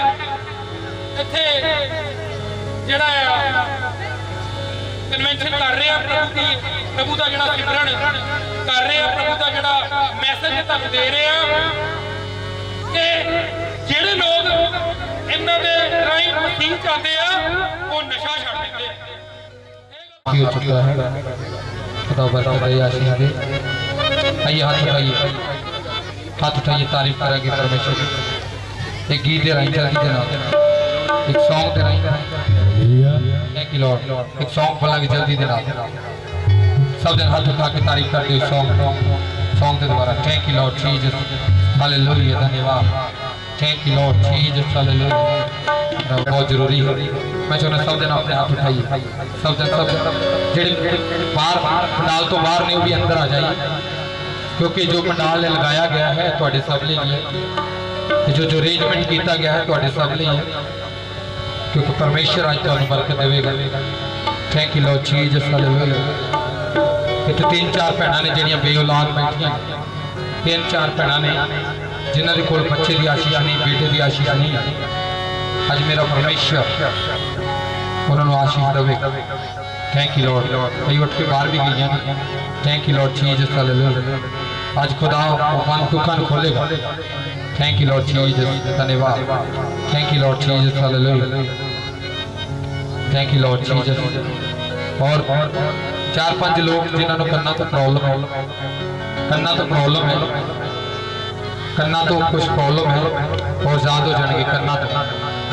इत्थे जिहड़ा कन्वेंशन कर रहे हैं प्रभु का जिहड़ा सिमरन कर रहे हैं प्रभु का जिहड़ा मैसेज तुहानूं दे रहे हैं कि जिहड़े लोग इन्हां दे राहीं मसीह चाहते आ वो नशा छड्ड दिंदे हो चुका है खुदा बरकत दे आशीष दे आइए हाथ उठाइए तारीफ करेंगे परमेश्वर की एक गीत दे राहीं चलती दे नाल एक सॉन्ग दे राहीं थैंक यू लॉर्ड एक सॉन्ग बोलांगे जल्दी दे नाल सब जन हाथ उठा के तारीफ करते हो सॉन्ग के द्वारा thank you Lord Jesus hallelujah धन्यवाद thank you Lord Jesus hallelujah बहुत जरूरी है मैं चाहना सब जन अपने हाथ उठाइए सब जेडे बाहर पंडाल तो बाहर नहीं वो भी अंदर आ जाइए क्योंकि जो पंडाल लगाया गया है तुहाडे सब लिए जो अरेंजमेंट किया गया है तुहाडे सब लिए क्योंकि परमेश्वर आज तुहानू बरकत देवेगा thank you Lord Jesus hallelujah इतने 3-4 भैन ने जिहड़ियां बेऔलाद बैठियां 3-4 भैन ने जिन्हां दे कोल बच्चे की आशीष नहीं बेटे की आशीष नहीं अज मेरा परमेश्वर उन्होंने आशीष देवेगा थैंक यू लॉर्ड कई उठ के बाहर भी गई thank you Lord Jesus hallelujah आज खुदा दुखा खोलेगा थैंक यू लॉर्ड जीसस धन्यवाद thank you Lord Jesus hallelujah thank you Lord Jesus और 4-5 लोग जिन्होंने कन्ना तो प्रॉब्लम है कन्ना तो कुछ प्रॉब्लम है और ज़्यादा हो जाएंगे कन्ना तो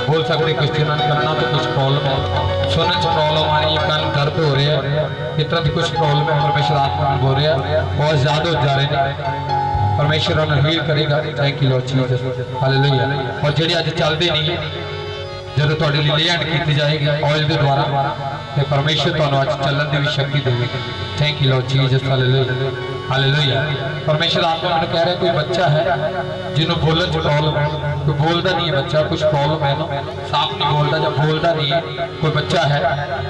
बोल सकते कुछ जिन्होंने कन्ना तो कुछ प्रॉब्लम है सुनने प्रॉब्लम आ रही है कन दर्द हो रहे हैं इस तरह की कुछ प्रॉब्लम है परमेश्वर आत्मा हो रहा है और ज़्यादा हो जा रहे हैं परमेश्वर उन्हें हील करेगा thank you Lord Jesus hallelujah और जिहड़े अज चलते नहीं जो तुहाडे लई लैंड की जाएगी ऑयल के द्वारा तो परमेश्वर तुहानू अज चलन की भी शक्ति देगा thank you Lord Jesus hallelujah hallelujah परमेश्वर आत्मा मैंने कह रहा है कोई बच्चा है जिन्होंने बोलने च प्रॉब्लम है कोई बोलता नहीं है बच्चा कुछ प्रॉब्लम है ना साफ नहीं बोलता या बोलता नहीं है कोई बच्चा है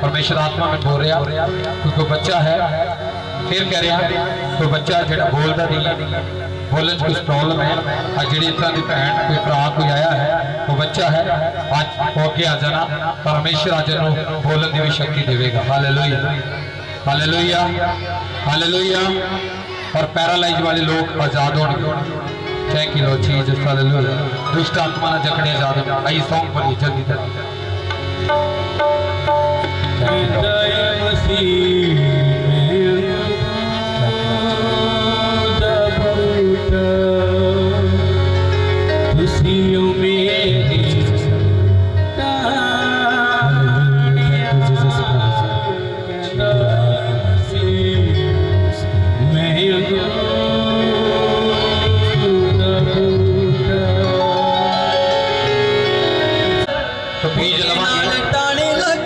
परमेश्वर आत्मा में बोल रहा कोई बच्चा है फिर कह रहा कोई बच्चा जो बोलता नहीं है बोलने च कुछ प्रॉब्लम है आज जी इस तरह की भैन कोई भरा कोई आया है वो बच्चा है आज हो के आ जाना परमेश्वर आज बोलने की भी शक्ति देगा हालेलुया हालेलुया हालेलुया और पैरालाइज वाले लोग आजाद होंगे thank you Lord Jesus hallelujah दुष्ट आत्मा ना जकड़े आजाद हो आई सॉन्ग पर जल्दी ताने लग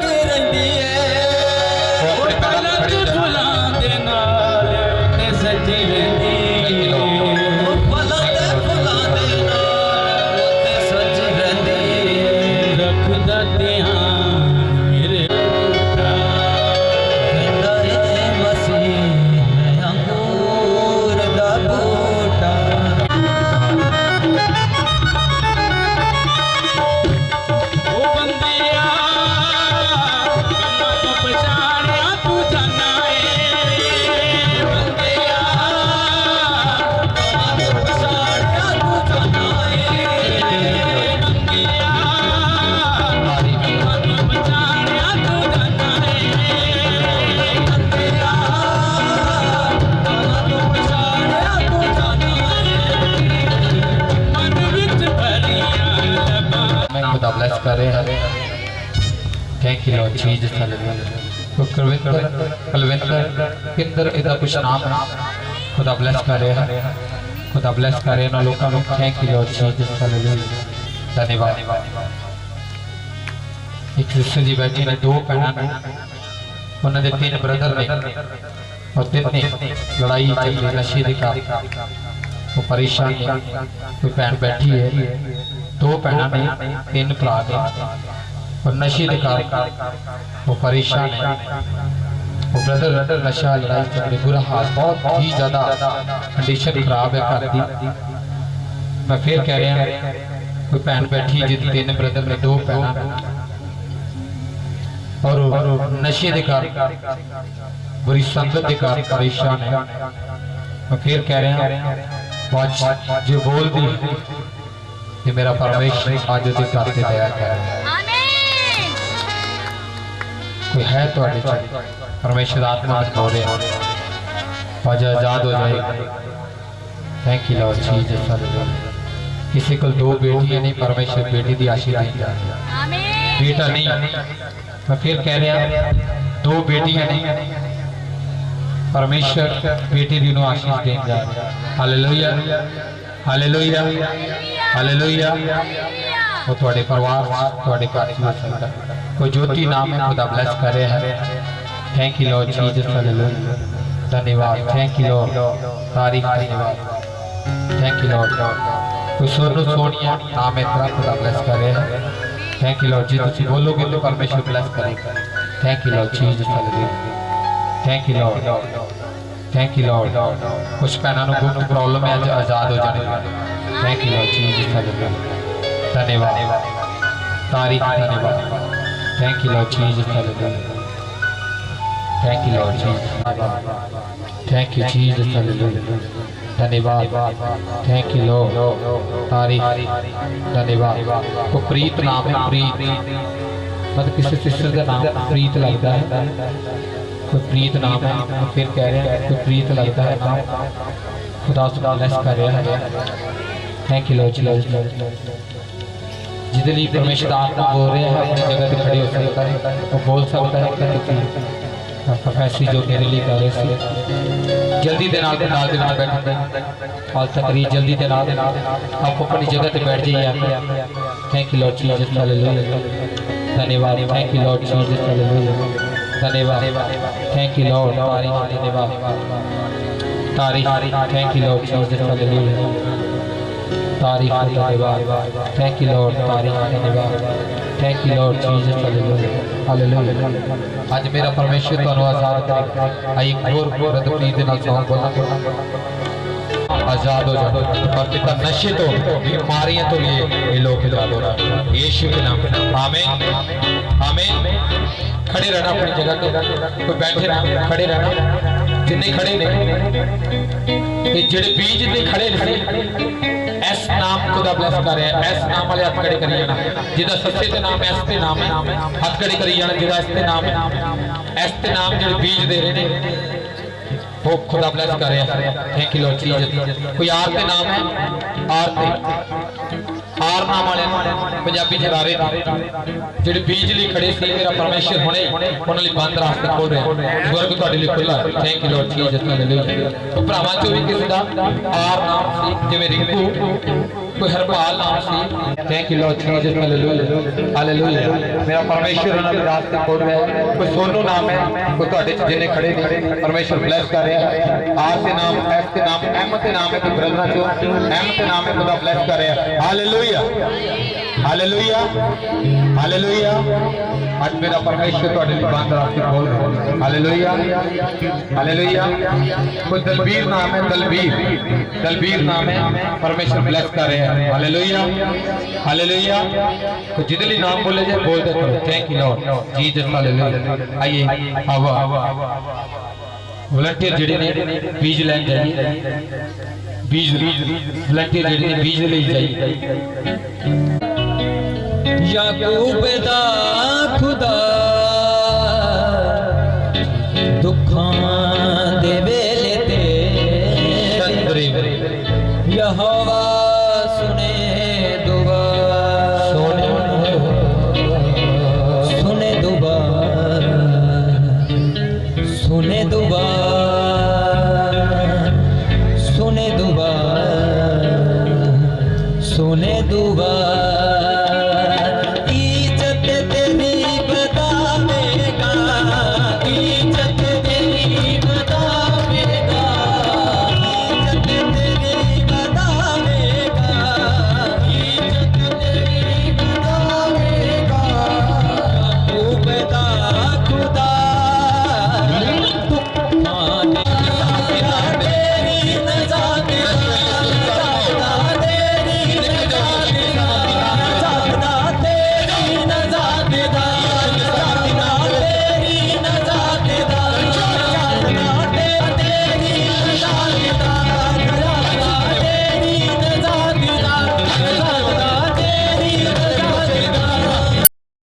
thank you Lord Jesus hallelujah. तो कुलविंदर किंदर इदा कुछ नाम खुदा ब्लेस करे, खुदा ब्लेस करे ना लोगों को। Thank you Lord Jesus hallelujah. धन्यवाद। एक सिस्टर जी बैठी ने, दो भैन, उन्होंने 3 ब्रदर ने और 3 ने लड़ाई चली नशे के कारण, वो परेशान है। कोई भैन बैठी है, 2 भैन ने, 3 भरा ने और नशे के कारण वो परेशान है। वो ब्रदर नशा लड़ाई चल, बुरा हाल, बहुत ही ज्यादा कंडीशन खराब है घर की। मैं फिर कह रहा, कोई भैन बैठी जिस 3 ब्रदर ने, 2 भैन और नशे के कारण, बुरी संगत के कारण परेशान है। मैं फिर कह रहा हूँ, जो बोल दी ये मेरा परमेश्वर आज उसे करते दया करे। कोई है तो परमेश्वर आत्मा हो रहे आज आजाद हो जाएगा। Thank you Lord Jesus hallelujah. किसी को 2 बेटियां नहीं, परमेश्वर बेटी की आशीष देता है, बेटा नहीं। मैं फिर कह रहा, 2 बेटियां नहीं, परमेश्वर बेटी की आशीष देता है। Hallelujah hallelujah hallelujah. वो थोड़े परिवार थोड़े घर हो सकता है। कोई ज्योति नाम है, खुदा ब्लेस कर रहा है। Thank you Lord Jesus hallelujah. धन्यवाद। थैंक यू लॉर्ड, तारीफ, धन्यवाद। Thank you Lord. कोई सोनिया नाम है, खुदा ब्लेस कर रहा है। थैंक यू लॉर्ड जी, तुम बोलोगे तो परमेश्वर ब्लेस करेगा। Thank you Lord Jesus hallelujah. Thank you Lord, thank you Lord. कुछ भैनों को गुप्त प्रॉब्लम है, आजाद हो जाने। Thank you Lord Jesus hallelujah. धन्यवाद, तारीफ, धन्यवाद। Thank you Lord Jesus hallelujah. Thank you Lord Jesus, thank you Jesus hallelujah. धन्यवाद। थैंक यू लॉर्ड, तारीफ, धन्यवाद। को प्रीत नाम है, प्रीत मतलब किसी सिस्टर का नाम प्रीत लगता है, कोई प्रीत नाम है। तो फिर कह रहे हैं कोई प्रीत लगता है नाम, खुदा उसको ब्लेस कर रहा है। Thank you Lord Jesus. जिसके लिए परमेश्वर आत्मा बोल रहे हैं, अपनी जगह पे खड़े हो सकता है, वो बोल सकता है कि प्रोफेसर जो मेरे लिए कर रहे थे, जल्दी दे नाल बैठ और तकरीर जल्दी दे नाल आप अपनी जगह पे बैठ जाइए। Thank you Lord Jesus hallelujah. धन्यवाद। Thank you Lord Jesus hallelujah. धन्यवाद। थैंक यू लॉर्ड, धन्यवाद, तारीफ। Thank you Lord Jesus hallelujah. तारीफ, धन्यवाद। थैंक यू लॉर्ड, तारीफ, धन्यवाद। Thank you Lord Jesus hallelujah. Hallelujah. आज मेरा परमेश्वर तुहानू आजाद करे। आई एक होर रदप्रीत दे नाल सॉन्ग बोलांगे, आजाद हो जाओ। और पिता नशे तो, बीमारियां तो ये लोग आजाद हो रहा है यीशु के नाम में। आमीन आमीन। खड़े रहना अपनी जगह पे, कोई बैठे रहना, खड़े रहना। जिन्ने खड़े ने, ये जेड़े बीज दे खड़े ने, एस नाम खुदा ब्लेस कर रहा है। एस नाम वाले हाथ खड़े करी जाना, जिदा सस्ते ते नाम एस ते नाम है, हाथ खड़े करी जाना जिदा एस ते नाम है। एस ते नाम जेड़े बीज दे रहे ने वो खुदा ब्लेस कर रहा है। Thank you Lord Jesus. कोई आर ते नाम है, आर ते आर नाम वाले पंजाबी जरारे जेडे बीज लिए खड़े थे, मेरा परमेश्वर हुणे उन्हां लई बंद रास्ते खोल रहा है, स्वर्ग तुहाडे लई खुला है। Thank you Lord Jesus hallelujah. तो भरावां चों भी किसी दा आर नाम सी, जिवें रिंकू, कोई हरपाल नाम सी। Thank you Lord Jesus hallelujah. Hallelujah. मेरा परमेश्वर उन्हां दे रास्ते खोल रहा है। कोई सोनू नाम है, कोई तुहाडे च जिन्ने खड़े ने, परमेश्वर ब्लेस कर रहा है। आर से नाम, एस से नाम, एम से नाम है, कोई ब्रदरां चों एम से नाम है, खुदा ब्लेस कर रहा है। Hallelujah hallelujah hallelujah. आज मेरा परमेश्वर तुहाडे लई बंद रास्ते खोल रहा है। Hallelujah hallelujah. कोई दलबीर नाम है, दलबीर नाम है, परमेश्वर ब्लेस कर रहा है। Hallelujah hallelujah. तो जिदे लिए नाम बोले जाए बोलते करो। Thank you Lord Jesus hallelujah. आइए आवा वॉलंटियर जेडे ने बीज लैन जाइए, बीज वॉलंटियर जेडे ने बीज ले जाइए। याकूब दा खुदा